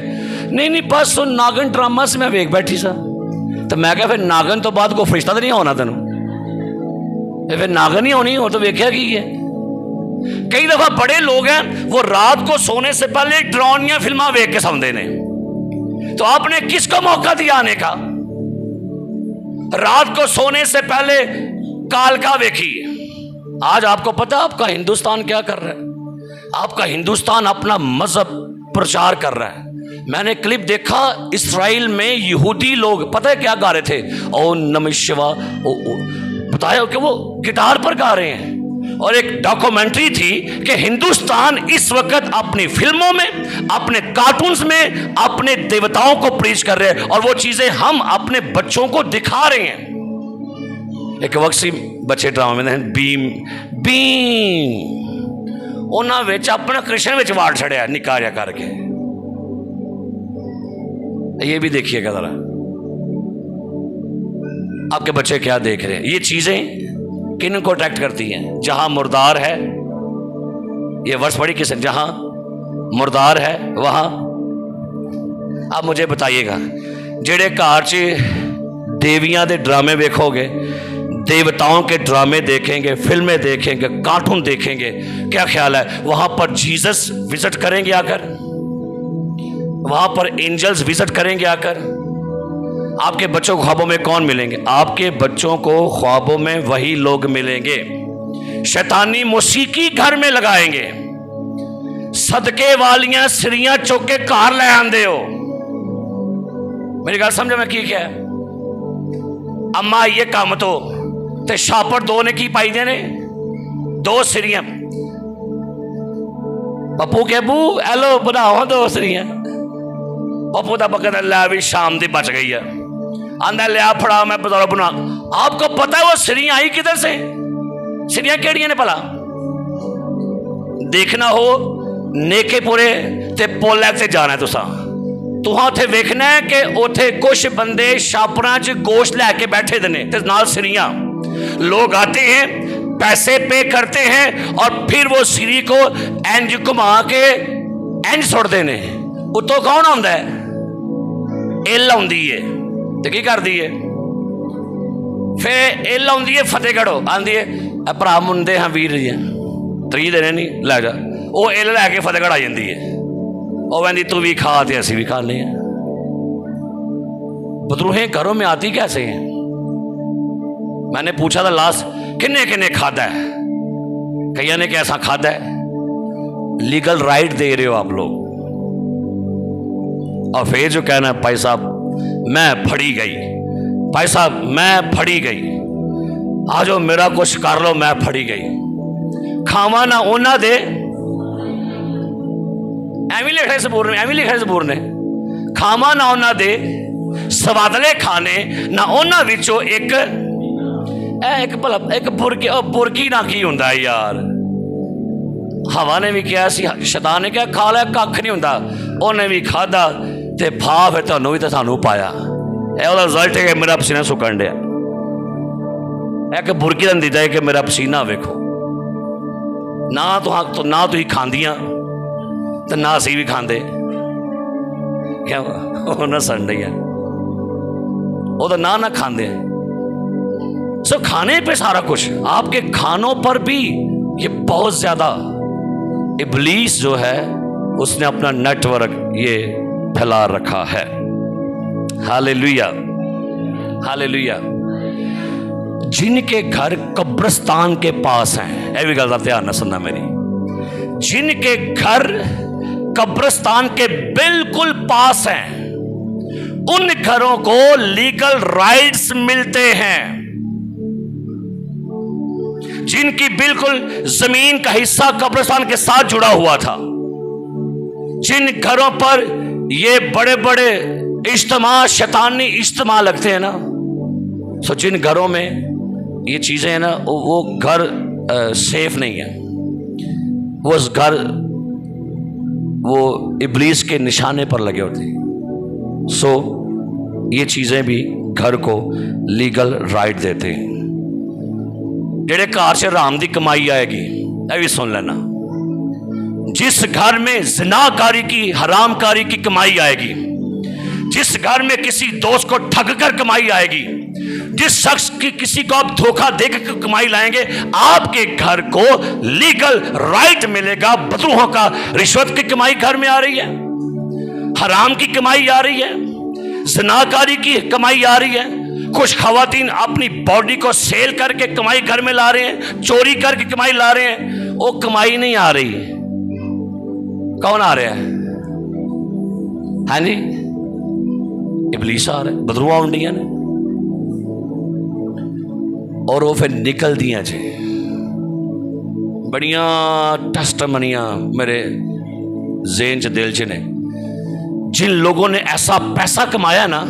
नहीं बस वो नागन ड्रामा से मैं वेख बैठी सा। तो मैं क्या फिर नागन तो बाद को फरिश्ता तो नहीं होना तेन? फिर नागन ही होनी हो तो वेख्या की है। कई दफा बड़े लोग हैं वो रात को सोने से पहले डरावनियां फिल्मां वेख के सौंदे ने। तो आपने किसको मौका दिया आने का? रात को सोने से पहले कालका वेखी। आज आपको पता आपका हिंदुस्तान क्या कर रहा है? आपका हिंदुस्तान अपना मजहब प्रचार कर रहा है। मैंने क्लिप देखा, इस्राइल में यहूदी लोग पता है क्या गा रहे थे? ओ नमः शिवाय, बताया कि वो गिटार पर गा रहे हैं। और एक डॉक्यूमेंट्री थी कि हिंदुस्तान इस वक्त अपनी फिल्मों में, अपने कार्टून्स में अपने देवताओं को प्रीच कर रहे हैं, और वो चीजें हम अपने बच्चों को दिखा रहे हैं। एक वक्त सी बच्चे ड्रामे में बीम बीम उन्होंने विच अपना कृष्ण विच वाड़ छड़िया निका जा करके। ये भी देखिएगा जरा, आपके बच्चे क्या देख रहे हैं। ये चीजें किन को अट्रैक्ट करती हैं? जहां मुर्दार है, ये वर्ष पढ़ी किस, जहां मुर्दार है वहां। आप मुझे बताइएगा, जेड़े घर च देवियां दे ड्रामे देखोगे, देवताओं के ड्रामे देखेंगे, फिल्में देखेंगे, कार्टून देखेंगे, क्या ख्याल है वहां पर जीसस विजिट करेंगे आकर? वहां पर एंजल्स विजिट करेंगे आकर? आपके बच्चों को ख्वाबों में कौन मिलेंगे? आपके बच्चों को ख्वाबों में वही लोग मिलेंगे। शैतानी मौसीकी घर में लगाएंगे, सदके वालियां सिरियां चुक के घर ले आंदे हो। मेरी गल समझो मैं की क्या है? अम्मा ये काम तो ते छापड़ दो ने की पाई दे ने, दो सिरियां। पप्पू के बू एलो बनाओ दो सिरियां। पप्पू का बकरा लै भी शाम दी बच गई है, आंदा लिया फड़ा मैं बता बना। आपको पता है वो सिरियां आई किधर से? सिरियां केड़ियां ने भला? देखना हो नेकेपुरे ते पोलैक से जाना है तुसा, तुहां उत्थे वेखना है कि उत्थे कुछ बंदे छापड़ा च गोश्त लैके बैठे दे ने ते नाल सिरियां। लोग आते हैं, पैसे पे करते हैं, और फिर वो सिरी को इंज घुमा के इंज सुटते ने। उत्तों कौन आंदा है? इल आउंदी है ते की करदी है? फिर इल आउंदी है फतेहगढ़ों, आंदी है भरा मुंडे हाँ वीर जी 3 दिन नहीं लै जा, वो इल लैके फतेहगढ़ आ जाती है। वो कहती तू भी खा ते असी भी खाने हैं। बदरूहें घरों में आती कैसे हैं? मैंने पूछा था लास्ट किन्ने किन्ने खादा है? कईया ने कैसा खादा है? लीगल राइट दे रहे हो आप लोग, और फिर जो कहना है भाई साहब मैं फड़ी गई, भाई साहब मैं फड़ी गई, आ जाओ मेरा कुछ कर लो, मैं फड़ी गई। खावा ना उन्ना दे, एवं लिखा सबूर ने, एवं लिखा सबूर ने, खावा ना उन्ना दे सवादले खाने ना उन्ना विचों एक भला एक बुरकी ना की हुंदा यार। हवा ने भी कहा, शैतान ने कहा खा लिया कख नहीं हुंदा, उन्हें भी खादा ते फा फिर तुहानू भी तो सानू पाया। यह रिजल्ट है कि मेरा पसीना सुकन दिया। एक बुरकी का नतीजा है कि मेरा पसीना वेखो ना, तो ना तुसीं खांदियां तो ना असी भी खांदे। क्या उन्हें सन रही है वो तो ना खांदे। सो खाने पे सारा कुछ, आपके खानों पर भी ये बहुत ज्यादा इब्लीस जो है उसने अपना नेटवर्क ये फैला रखा है। Hallelujah hallelujah. जिनके घर कब्रिस्तान के पास हैं, यह भी गल ध्यान न सुनना मेरी, जिनके घर कब्रिस्तान के बिल्कुल पास हैं उन घरों को लीगल राइट्स मिलते हैं। जिनकी बिल्कुल जमीन का हिस्सा कब्रिस्तान के साथ जुड़ा हुआ था, जिन घरों पर ये बड़े बड़े इज्तिमा, शैतानी इज्तिमा लगते हैं ना, सो जिन घरों में ये चीजें हैं ना, वो घर सेफ नहीं है। वो उस घर वो इब्लीस के निशाने पर लगे होते हैं। सो ये चीजें भी घर को लीगल राइट देते हैं। जेड़े घर से हराम दी कमाई आएगी, ये भी सुन लेना, जिस घर में ज़िनाकारी की, हरामकारी की कमाई आएगी, जिस घर में किसी दोस्त को ठग कर कमाई आएगी, जिस शख्स की किसी को आप धोखा देकर कमाई लाएंगे, आपके घर को लीगल राइट मिलेगा। बदरूहों का रिश्वत की कमाई घर में आ रही है, हराम की कमाई आ रही है, ज़िनाकारी की कमाई आ रही है। कुछ खवातीन अपनी बॉडी को सेल करके कमाई घर में ला रहे हैं, चोरी करके कमाई ला रहे हैं। वो कमाई नहीं आ रही, कौन आ रहा है? हाँ जी, इब्लीस आ रहा है, बदरुआ उंडियां ने, और वो फिर निकल दिया जी बड़िया टस्टमनियां मेरे ज़हन च दिल च ने। जिन लोगों ने ऐसा पैसा कमाया ना,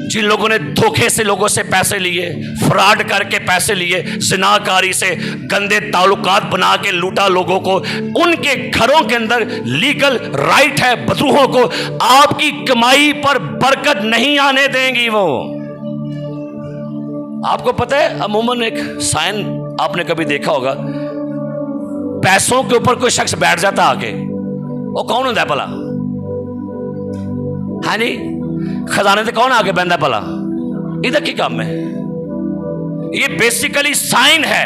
जिन लोगों ने धोखे से लोगों से पैसे लिए, फ्रॉड करके पैसे लिए, ज़िनाकारी से गंदे ताल्लुकात बना के लूटा लोगों को, उनके घरों के अंदर लीगल राइट है बदरूहों को आपकी कमाई पर बरकत नहीं आने देंगी। वो आपको पता है, अमूमन एक साइन आपने कभी देखा होगा, पैसों के ऊपर कोई शख्स बैठ जाता आके, वो कौन होता है भला? हाँ जी, खजाने से कौन आगे बहता भला? इधर की काम है। ये बेसिकली साइन है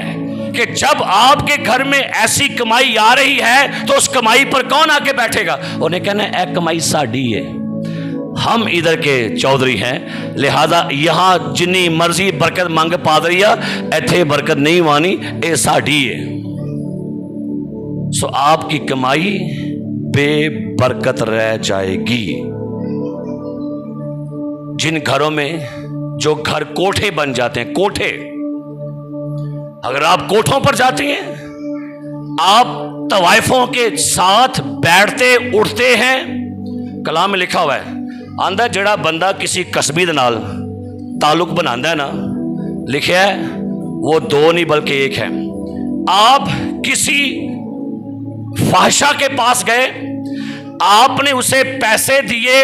कि जब आपके घर में ऐसी कमाई आ रही है तो उस कमाई पर कौन आके बैठेगा? उन्हें कहना है ए कमाई साड़ी है, हम इधर के चौधरी हैं, लिहाजा यहां जिन्नी मर्जी बरकत मंग पादरिया, इथे बरकत नहीं मानी, ए साड़ी है। सो आपकी कमाई बेबरकत रह जाएगी। जिन घरों में जो घर कोठे बन जाते हैं, कोठे, अगर आप कोठों पर जाते हैं, आप तवाइफों के साथ बैठते उठते हैं। कलाम में लिखा हुआ है, आंदा जड़ा बंदा किसी कस्बी दे नाल ताल्लुक बनांदा है ना, लिखा है वो दो नहीं बल्कि एक है। आप किसी फाहिशा के पास गए, आपने उसे पैसे दिए,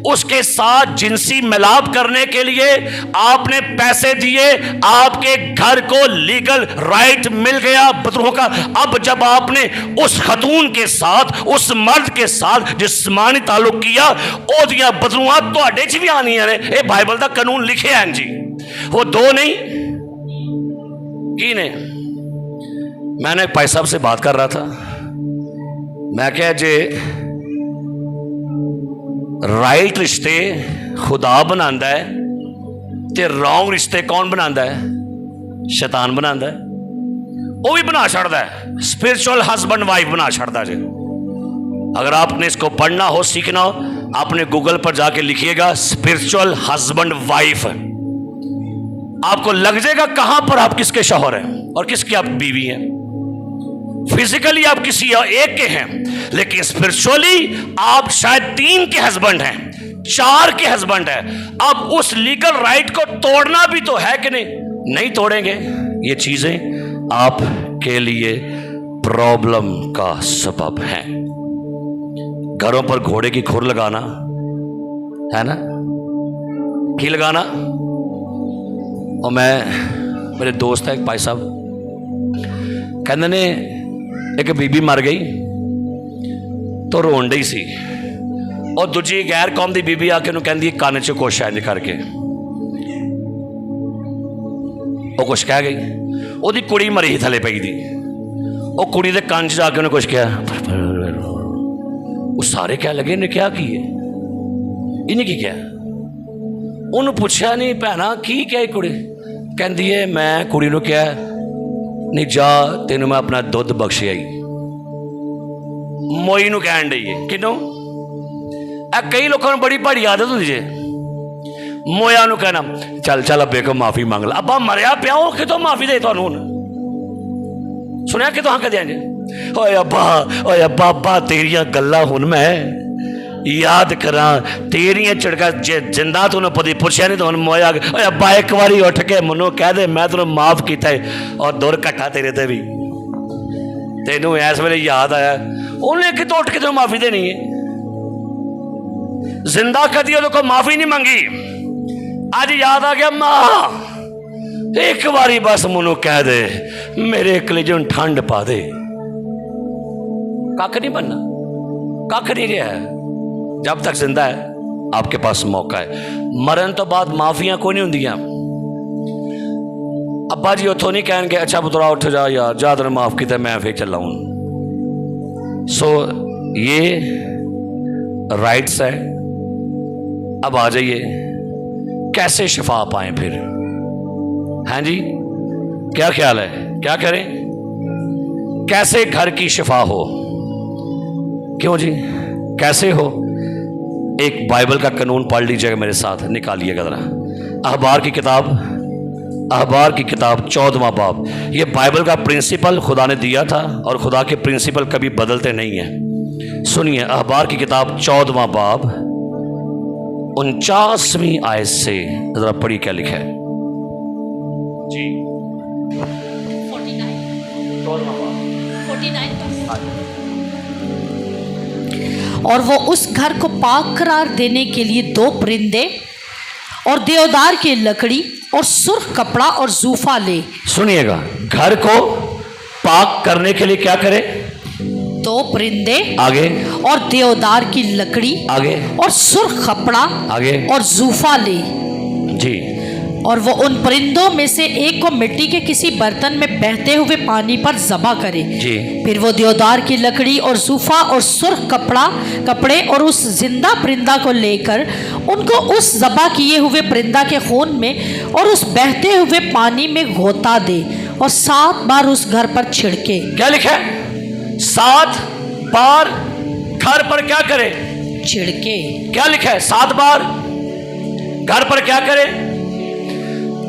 उसके साथ जिनसी मिलाप करने के लिए आपने पैसे दिए, आपके घर को लीगल राइट मिल गया बदरूहों का। अब जब आपने उस खतून के साथ, उस मर्द के साथ जिस्मानी ताल्लुक किया, ओदियां बदरूहां तुहाडे च भी आनियां ने। ये बाइबल का कानून लिखे हैं जी, वो दो नहीं की ने। मैंने भाई साहब से बात कर रहा था, मैं क्या जे राइट रिश्ते खुदा बनांदा है ते रॉन्ग रिश्ते कौन बनांदा है? शैतान बनांदा है। वो भी बना छड़दा है, स्पिरिचुअल हस्बैंड वाइफ बना छड़दा जी। अगर आपने इसको पढ़ना हो, सीखना हो, आपने गूगल पर जाके लिखिएगा स्पिरिचुअल हस्बैंड वाइफ, आपको लग जाएगा कहां पर आप किसके शौहर हैं और किसकी आप बीवी हैं। फिजिकली आप किसी एक के हैं, लेकिन स्पिरिचुअली आप शायद 3 के हस्बैंड हैं, 4 के हस्बैंड हैं। अब उस लीगल राइट को तोड़ना भी तो है कि नहीं? नहीं तोड़ेंगे, ये चीजें आपके लिए प्रॉब्लम का सबब है। घरों पर घोड़े की खुर लगाना है ना, की लगाना। और मैं, मेरे दोस्त है एक भाई साहब, कहते ने एक बीबी मर गई तो रोन डई सी, और दूजी गैर कौम की बीबी आके उन्होंने कहती कान च कुछ है करके, वो कुछ कह गई। ਉਹਦੀ कुड़ी मरी ही थले पई दी, वो कुड़ी के कान च जाके उन्हें कुछ कहा, वो सारे कह लगे इन्हें क्या की है, इन्हें की क्या? उन्होंने पूछा नहीं भैना की क्या कुड़ी? कहती है मैं कुड़ी नूं क्या नहीं, जा तेनों मैं अपना दुध बख्शिया ही। मोई नूं कहन डई है किनों? कई लोगों ने बड़ी भारी आदत होती जे, मोया नूं कहना चल चल अब्बे को माफी मांग ला, अब्बा मरिया पिया कितों माफी दे तुहानूं हुण। सुनिया कि तो कद ओए अब्बा अब्बा तेरिया गल्लां हुण मैं याद करा, तेरिया झिड़का जिंदा तूने पति पुछया नहीं तो हुण मोया। ओए अब्बा एक बारी उठ के मनो कह दे मैं तेन माफ किया है और दुर घटा तेरे ते भी। तेनों इस वेले याद आया, उन्हें कितों उठ के तेन माफी देनी है? जिंदा कदी उहदे कोल माफी नहीं मंगी, अज याद आ गया मां एक बारी बस मनु कह दे मेरे कलेजे में ठंड पा दे। कख नहीं बनना, कख नहीं गया है। जब तक जिंदा है आपके पास मौका है। मरण तो बाद माफियां कोई नहीं होंदियां। अब्बा जी उतों नहीं कहेंगे अच्छा पुत्रा उठ जा यार जा तेने माफ किया मैं फिर चला हूं। सो ये राइट्स है। अब आ जाइए कैसे शिफा पाए फिर। हाँ जी क्या ख्याल है, क्या करें, कैसे घर की शिफा हो? क्यों जी कैसे हो? एक बाइबल का कानून पढ़ लीजिएगा मेरे साथ, निकालिएगा जरा। अखबार की किताब 14वां बाब। ये बाइबल का प्रिंसिपल खुदा ने दिया था और खुदा के प्रिंसिपल कभी बदलते नहीं हैं। सुनिए अखबार की किताब 14वां बाब 49वीं आयत से जरा पढ़ी क्या लिखा है जी। 49 और वो उस घर को पाक करार देने के लिए 2 परिंदे और देवदार की लकड़ी और सुर्ख कपड़ा और जूफा ले। सुनिएगा, घर को पाक करने के लिए क्या करे? 2 परिंदे आगे और देवदार की लकड़ी आगे और सुर्ख कपड़ा आगे और जूफा ले जी। और वो उन परिंदों में से एक को मिट्टी के किसी बर्तन में बहते हुए पानी पर ज़बा करे जी। फिर वो देवदार की लकड़ी और सूफा और सुर्ख कपड़े और उस जिंदा परिंदा को लेकर उनको उस ज़बा किए हुए परिंदा के खून में और उस बहते हुए पानी में घोता दे और 7 बार उस घर पर छिड़के। क्या लिखा है? 7 बार घर पर क्या करे? छिड़के। क्या लिखा है? 7 बार घर पर क्या करे?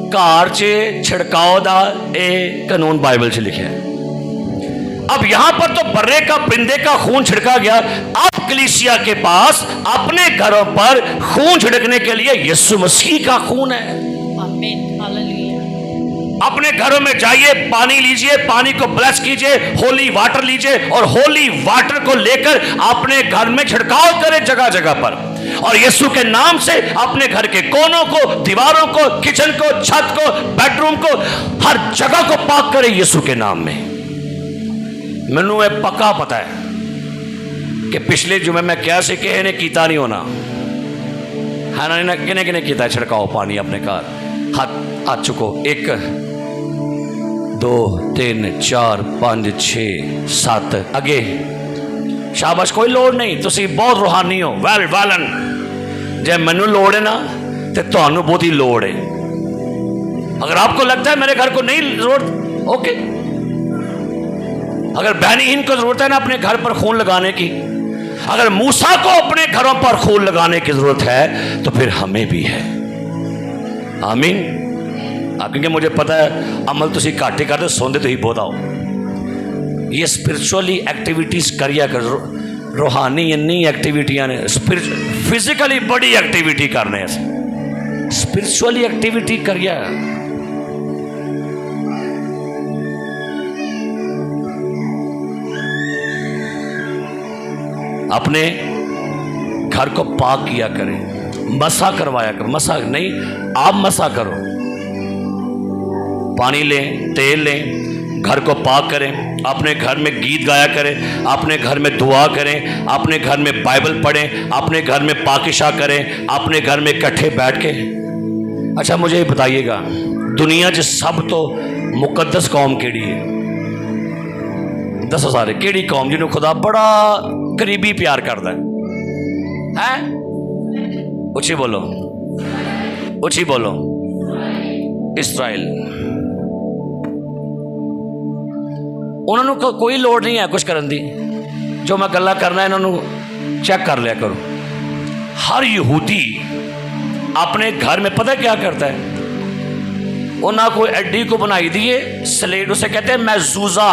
कार च छिड़काव दा ए कानून बाइबल से लिखे है। अब यहां पर तो बर्रे का परिंदे का खून छिड़का गया। अब कलीसिया के पास अपने घरों पर खून छिड़कने के लिए यीशु मसीह का खून है। आमीन, हालेलुया। अपने घरों में जाइए, पानी लीजिए, पानी को ब्लेस कीजिए, होली वाटर लीजिए और होली वाटर को लेकर अपने घर में छिड़काव करें जगह जगह पर और यीशु के नाम से अपने घर के कोनों को, दीवारों को, किचन को, छत को, बेडरूम को, हर जगह को पाक करें यीशु के नाम में। मैनू ये पक्का पता है कि पिछले जुमे मैं क्या से किसी ने कीता नहीं होना है ना। किने किने कीता छिड़काओ पानी अपने घर? हाथ चुको। 1 2 3 4 5 6 7 अगे। शाबाश, कोई लोड़ नहीं, तुसी बहुत रूहानी हो। वेल वेलन जे मैनू लोड़ है ना तो तुहानू बहुत ही लोड़ है। अगर आपको लगता है मेरे घर को नहीं जरूरत, ओके। अगर बहनीहीन को जरूरत है ना अपने घर पर खून लगाने की, अगर मूसा को अपने घरों पर खून लगाने की जरूरत है तो फिर हमें भी है। आमीन। क्योंकि मुझे पता है अमल तुसी घट ही करते, सोंदे तो ही बहुत आओ। ये स्पिरिचुअली एक्टिविटीज करिया कर, रूहानी इन्नी एक्टिविटियां ने। फिजिकली बड़ी एक्टिविटी करने, स्पिरिचुअली एक्टिविटी करिया। अपने घर को पाक किया करें, मसा करवाया करो। मसा नहीं, आप मसा करो। पानी लें, तेल लें, घर को पाक करें, अपने घर में गीत गाया करें, अपने घर में दुआ करें, अपने घर में बाइबल पढ़ें, अपने घर में पाकिशा करें, अपने घर में इकट्ठे बैठ के। अच्छा मुझे ये बताइएगा, दुनिया च सब तो मुकद्दस कौम केड़ी है? दसो सारे, केड़ी कौम जिन्होंने खुदा बड़ा करीबी प्यार करता है? उची बोलो, उची बोलो। इस्राइल। उन्होंने कोई लोड़ नहीं है कुछ करने दी। जो मैं गल्ला करना है इन्होंने चेक कर लिया करो। हर यहूदी अपने घर में पता क्या करता है? उन्होंने कोई एडी को बनाई दिए स्लेट, उसे कहते हैं महजूजा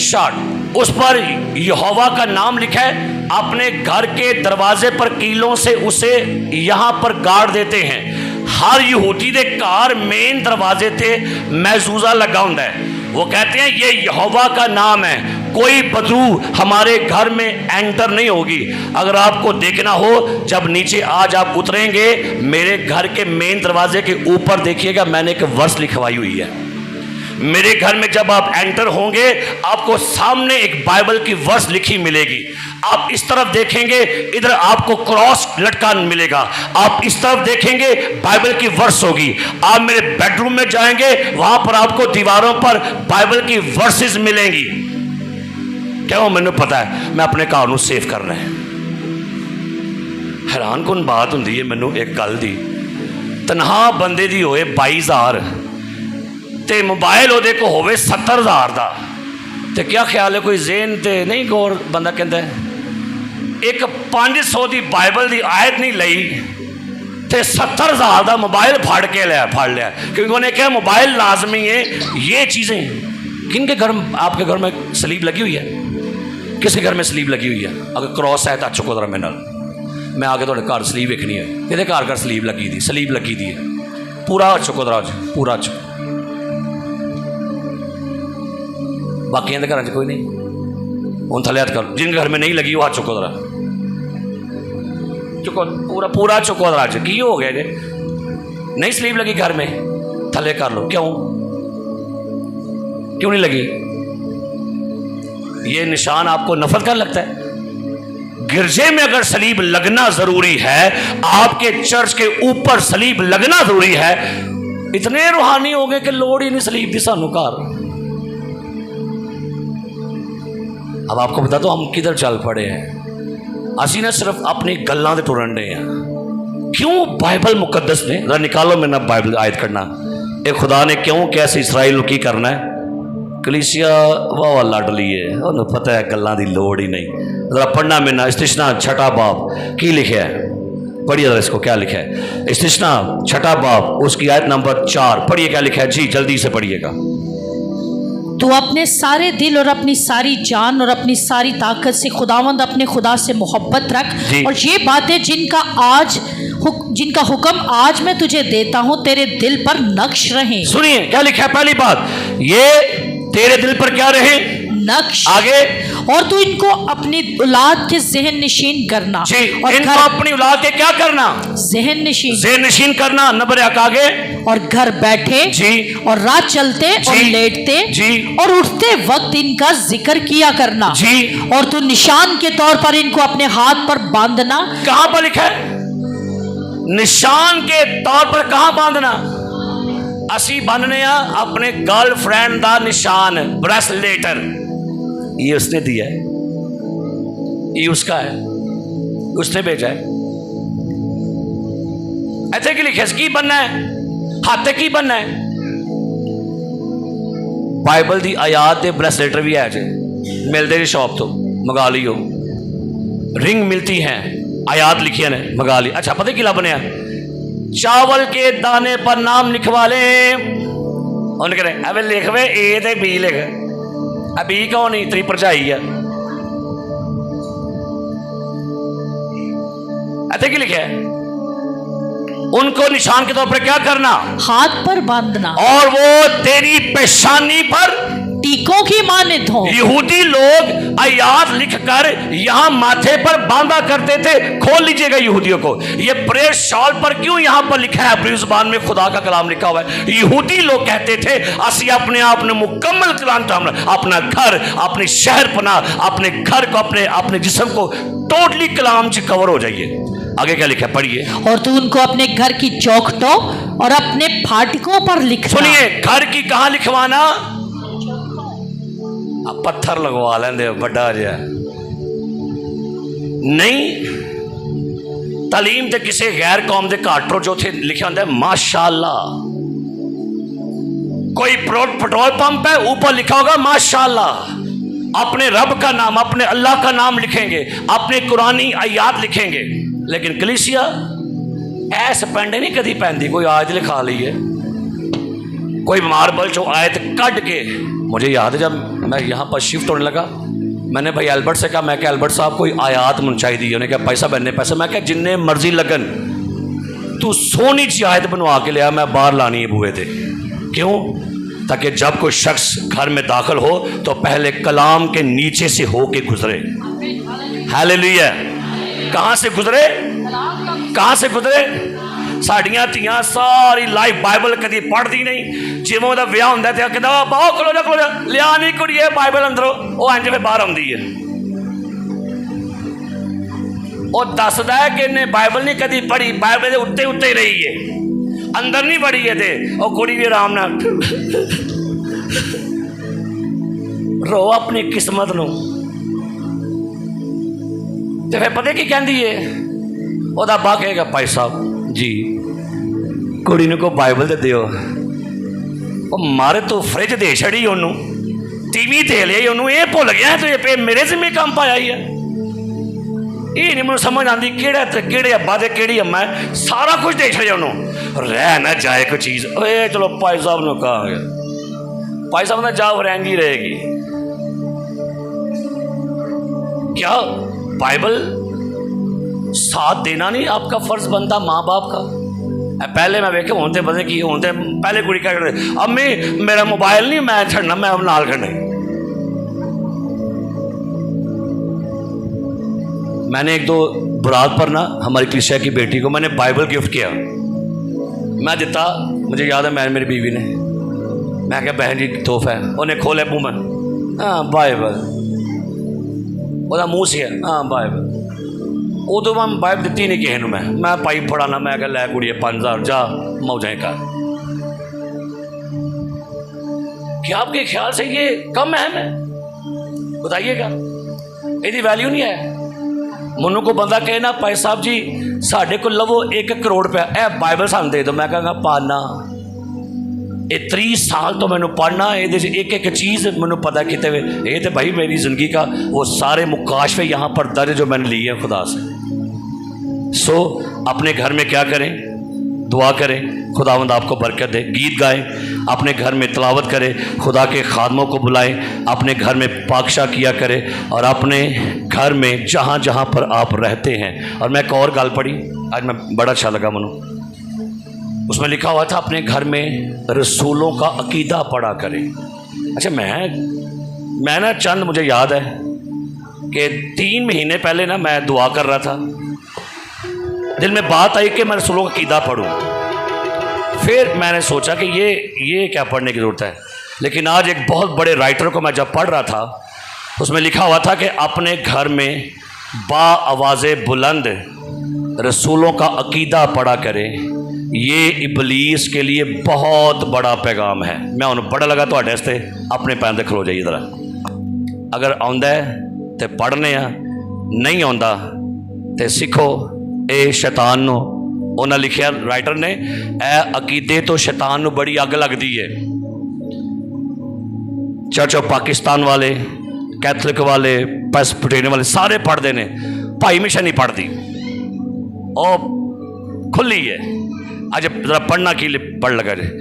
शार्ट, उस पर यहोवा का नाम लिखा है। अपने घर के दरवाजे पर कीलों से उसे यहां पर गाड़ देते हैं। हर यहूदी के घर मेन दरवाजे थे महजूजा लगा हुंदा है। वो कहते हैं ये यहोवा का नाम है, कोई बदबू हमारे घर में एंटर नहीं होगी। अगर आपको देखना हो, जब नीचे आज आप उतरेंगे मेरे घर के मेन दरवाजे के ऊपर देखिएगा, मैंने एक वर्स लिखवाई हुई है। मेरे घर में जब आप एंटर होंगे आपको सामने एक बाइबल की वर्स लिखी मिलेगी। आप इस तरफ देखेंगे, इधर आपको क्रॉस लटका मिलेगा। आप इस तरफ देखेंगे, बाइबल की वर्स होगी। आप मेरे बेडरूम में जाएंगे, वहां पर आपको दीवारों पर बाइबल की वर्सेस मिलेंगी। क्यों? मैंने पता है मैं अपने घर को सेव कर रहा है। हैरान कुन बात होंदी है मैनू एक गल दी, तनहा बंदे दी होए 22,000 ते मोबाइल ਉਹਦੇ को होवे 70,000 ਦਾ, ਤੇ क्या ख्याल है कोई जेन ते नहीं गौर बंदा कहता है एक 500 ਦੀ बाइबल ਦੀ आयत नहीं लई ते 70,000 ਦਾ मोबाइल फाड़ लिया, क्योंकि उन्हें क्या मोबाइल लाजमी है। ये चीज़ें किन के घर, आपके घर में सलीब लगी हुई है? किसके घर में सलीब लगी हुई है? अगर क्रॉस है तो चुको जरा मेरे नाल, मैं आके थोड़े घर सलीब वेखनी है। किहदे घर सलीब लगी दी? सलीब लगी दी है, पूरा चुको जरा, पूरा चुको। बाकियों के घर च कोई नहीं। हूँ थले हथ कर, जिनके घर में नहीं लगी वो हाथ चुको जरा, चुको पूरा पूरा चुको जरा। की हो गया जे नहीं सलीब लगी घर में, थले कर लो। क्यों नहीं लगी? ये निशान आपको नफरत का लगता है? गिरजे में अगर सलीब लगना जरूरी है, आपके चर्च के ऊपर सलीब लगना जरूरी है। इतने रूहानी हो गए कि लोड़ ही नहीं सलीब की सानू घर। अब आपको बता दो हम किधर चल पड़े हैं। असी ना सिर्फ अपनी गल्लां ते टुरन डे हैं। क्यों बाइबल मुकद्दस ने, जरा निकालो मेरे ना बाइबल आयत करना, ये खुदा ने क्यों कैसे इसराइल की करना है? कलीसिया वाह लड़ ली है, उन्हें पता है गल्लां दी लोड़ ही नहीं। जरा पढ़ना मेरे ना इस्तिश्ना 6 बाब की लिखा है, पढ़िए जरा इसको क्या लिखा है। इस्तिश्ना 6 बाब उसकी आयत नंबर 4 पढ़िए क्या लिखा है जी, जल्दी से पढ़िएगा। तू अपने सारे दिल और अपनी सारी जान और अपनी सारी ताकत से खुदावंद अपने खुदा से मोहब्बत रख, और ये बातें जिनका हुक्म आज मैं तुझे देता हूँ तेरे दिल पर नक्श रहें। सुनिए क्या लिखा है, पहली बात ये तेरे दिल पर क्या रहे? नक्श। आगे, और तू इनको अपनी औलाद के जहन नशीन करना। जी, और इनको अपनी औलाद के क्या करना? जहन नशीन करना। नंबर 1 आगे, और घर बैठे जी, और रात चलते और लेटते जी, और उठते वक्त इनका जिक्र किया करना जी, और तू निशान के तौर पर इनको अपने हाथ पर बांधना। कहां पर लिखा है? निशान के तौर पर कहां बांधना? असी बनने अपने गर्लफ्रेंड का निशान, ब्रेसलेटर, ये उसने दिया है, ये उसका है, उसने भेजा है। ऐसे की लिखे की बनना है, हाथ की बनना है। बाइबल की आयात के ब्रेसलेटर भी है जे, मिलते जी शॉप तो मंगा लियो। रिंग मिलती हैं, आयात लिखी ने, मंगा ली। अच्छा पता की लभने, चावल के दाने पर नाम लिखवा ले। उन्हें कह रहे लिख वे ए ते बी लिख, अभी कौन नहीं तेरी भरजाई है। ऐसे की लिखे है? उनको निशान के तौर पर क्या करना? हाथ पर बांधना, और वो तेरी पेशानी पर टीकों की मानित हो। यहूदी लोग आयात लिखकर यहां माथे पर बांधा करते थे। खोल लीजिएगा यहूदियों को, ये प्रेयर शॉल पर क्यों यहां पर लिखा है? अब्री जुबान में खुदा का कलाम लिखा हुआ है। यहूदी लोग कहते थे असी अपने आप ने मुकम्मल कलाम, अपना घर, अपने शहर पना, अपने घर को, अपने जिस्म को टोटली कलाम से कवर हो जाइए। आगे क्या लिखा है पढ़िए। और तू उनको अपने घर की चौखटों और अपने फाटकों पर लिखना। सुनिए, घर की कहां लिखवाना? पत्थर लगवा लेंगे बड़ा जहा नहीं। तालीम तो किसी गैर कौम के घाटरों जो थे लिखा होता है माशाअल्लाह। कोई पेट्रोल पंप है, ऊपर लिखा होगा माशाअल्लाह। अपने रब का नाम, अपने अल्लाह का नाम लिखेंगे, अपने कुरानी आयात लिखेंगे। लेकिन कलीसिया ऐस पेंडे नहीं कदी पैंदी, कोई आज लिखा ली है कोई मार्बल जो आयत कट के, मुझे याद है जब मैं यहाँ पर शिफ्ट होने लगा, मैंने भाई एल्बर्ट से कहा, मैं क्या एल्बर्ट साहब कोई आयात मन चाहिए दी, उन्हें क्या पैसा बनने पैसे, मैं क्या जिन्ने मर्जी लगन, तू सोनी सी आयत बनवा के लिया, मैं बाहर लानी है बूहे थे। क्यों? ताकि जब कोई शख्स घर में दाखिल हो तो पहले कलाम के नीचे से हो के गुजरे। हालेलुया। कहाँ से गुजरे? कहाँ से गुजरे? साड़ियाँ तियाँ सारी लाइफ बाइबल कभी पढ़ती नहीं, जिवें दा विआह हुंदा ते कहदा बहुत खलो जा लिया नहीं कुड़िए बाइबल अंदरों, वो इंज फिर बाहर आउंदी है। वो दसदा है कि इन्हें बाइबल नहीं कभी पढ़ी, बाइबल के उत्ते उत्ते ही रही है, अंदर नहीं पढ़ी है। ते वो कुड़ी भी आराम नाल रो अपनी किस्मत नूं, ते फिर पता की कहंदी है, ओहदा अब्बा कहेगा भाई साहब जी कुड़ी नूं को बाइबल दे दिओ, मारे तो फ्रिज दे छड़ी ओनू, टीवी दे लिया ओनू, ये भुल गया तो ये मेरे से भी काम पाया ही है। ये नहीं मैं समझ आती केड़े अब्बा ते केड़ी अम्मा है, सारा कुछ दे छड़िया ओनू, रह ना जाए कोई चीज़। ए चलो भाई साहब ने कहा गया, भाई साहब ने जा रहेंगी रहेगी। क्या बाइबल साथ देना नहीं आपका फर्ज बनता माँ बाप का? पहले मैं वेखे होते पता की होते, पहले कुड़ी क्या करते, अम्मी मेरा मोबाइल नहीं मैं छड़ना, मैं अब नाल करना। मैंने एक दो बरात पर ना हमारी कलीसिया की बेटी को मैंने बाइबल गिफ्ट किया, मैं दिता, मुझे याद है मैं मेरी बीवी ने, मैं क्या बहन जी तोहफा है, उन्हें खोले मुँह में, हाँ बाइबल, वह मुँह से है, हाँ बाइबल। उदों मैं बाइबल दी नहीं किसी मैं पाई फड़ाना, मैं क्या लै कुड़िए 5000 जा मौजाएं कर। क्या आपके ख्याल से ये कम अहम है? बताइएगा, यदि वैल्यू नहीं है। मनु को बंदा कहे ना भाई साहब जी साढ़े को लवो 1 करोड़ रुपया, ए बाइबल सानू दे दो, मैं कहूँगा पाना, ये 30 साल तो मैंने पढ़ना, ये एक एक चीज़ मैंने पता किते हुए, ये तो भाई मेरी ज़िंदगी का वो सारे मुकाशफे यहाँ पर दर्ज जो मैंने लिए हैं खुदा से। सो अपने घर में क्या करें? दुआ करें, खुदावंद आपको बरकत दे, गीत गाएं, अपने घर में तिलावत करें, खुदा के खादमों को बुलाएं, अपने घर में पाकशा किया करें, और अपने घर में जहाँ जहाँ पर आप रहते हैं। और मैं एक और गाल पढ़ी आज, मैं बड़ा अच्छा लगा मनु, उसमें लिखा हुआ था अपने घर में रसूलों का अकीदा पढ़ा करें। अच्छा मैं ना चंद, मुझे याद है कि 3 महीने पहले ना मैं दुआ कर रहा था, दिल में बात आई कि मैं रसूलों का अकीदा पढ़ूं। फिर मैंने सोचा कि ये क्या पढ़ने की ज़रूरत है, लेकिन आज एक बहुत बड़े राइटर को मैं जब पढ़ रहा था, उसमें लिखा हुआ था कि अपने घर में बाआवाज़े बुलंद रसूलों का अकीदा पढ़ा करें, ये इबलीस के लिए बहुत बड़ा पैगाम है। मैं उन्हें बड़ा लगा तो वास्ते अपने पैर खलो जाइए जरा, अगर आउंदा है तो पढ़ने आ, नहीं आउंदा तो सीखो। ए शैतान नो, उन्हें लिखा राइटर ने, ए अकीदे तो शैतान नो बड़ी अग लगती है। चर्च ऑफ पाकिस्तान वाले, कैथलिक वाले, प्रेस्बिटेरियन वाले सारे पढ़ते हैं, भाई मिशन नहीं पढ़ती, और खुली है। आज जरा पढ़ना के लिए पढ़ लगा जे,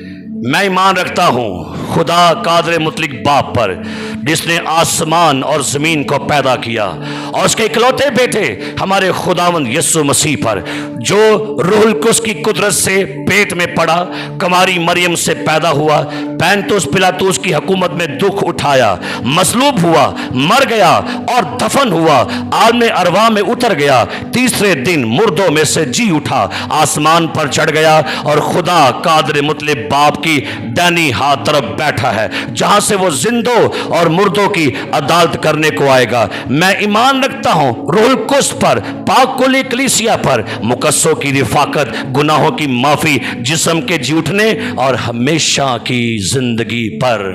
मैं ईमान रखता हूँ खुदा कादर मुतलिक बाप पर, जिसने आसमान और ज़मीन को पैदा किया, और उसके इकलौते बेटे हमारे खुदावंद यीशु मसीह पर, जो रूहुल कुद्स की कुदरत से पेट में पड़ा, कुमारी मरियम से पैदा हुआ, पैंतुस पिलातुस की हुकूमत में दुख उठाया, मसलूब हुआ, मर गया और दफन हुआ, आलमे अरवा में उतर गया, तीसरे दिन मुर्दों में से जी उठा, आसमान पर चढ़ गया, और खुदा कादर मुतलिक बाप की दाहिनी हाथ तरफ बैठा है, जहां से वो जिंदों और मुर्दों की अदालत करने को आएगा। मैं ईमान रखता हूं रूहुल कुद्स पर, पाक कुली कलीसिया पर, मुकस्सों की रिफाकत, गुनाहों की माफी, जिस्म के जी उठने और हमेशा की जिंदगी पर।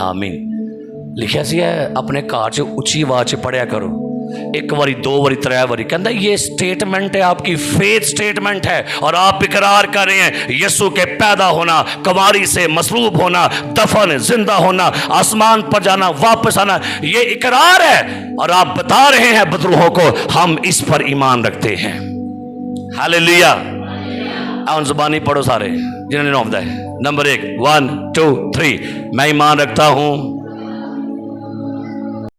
आमीन। लिखा सी है अपने घर च उच्ची आवाज पढ़िया करो, 1 बारी 2 बारी 3 बारी। कहता ये स्टेटमेंट है, आपकी फेथ स्टेटमेंट है, और आप इकरार कर रहे हैं यीशु के पैदा होना, कुमारी से मसलूब होना, दफन, जिंदा होना, आसमान पर जाना, वापस आना, ये इकरार है, और आप बता रहे हैं बदरूहों को हम इस पर ईमान रखते हैं। हालेलुया। ऑन ज़ुबानी पढ़ो सारे जिन्होंने नौ है। नंबर 1, 1 2 3। मैं ईमान रखता हूँ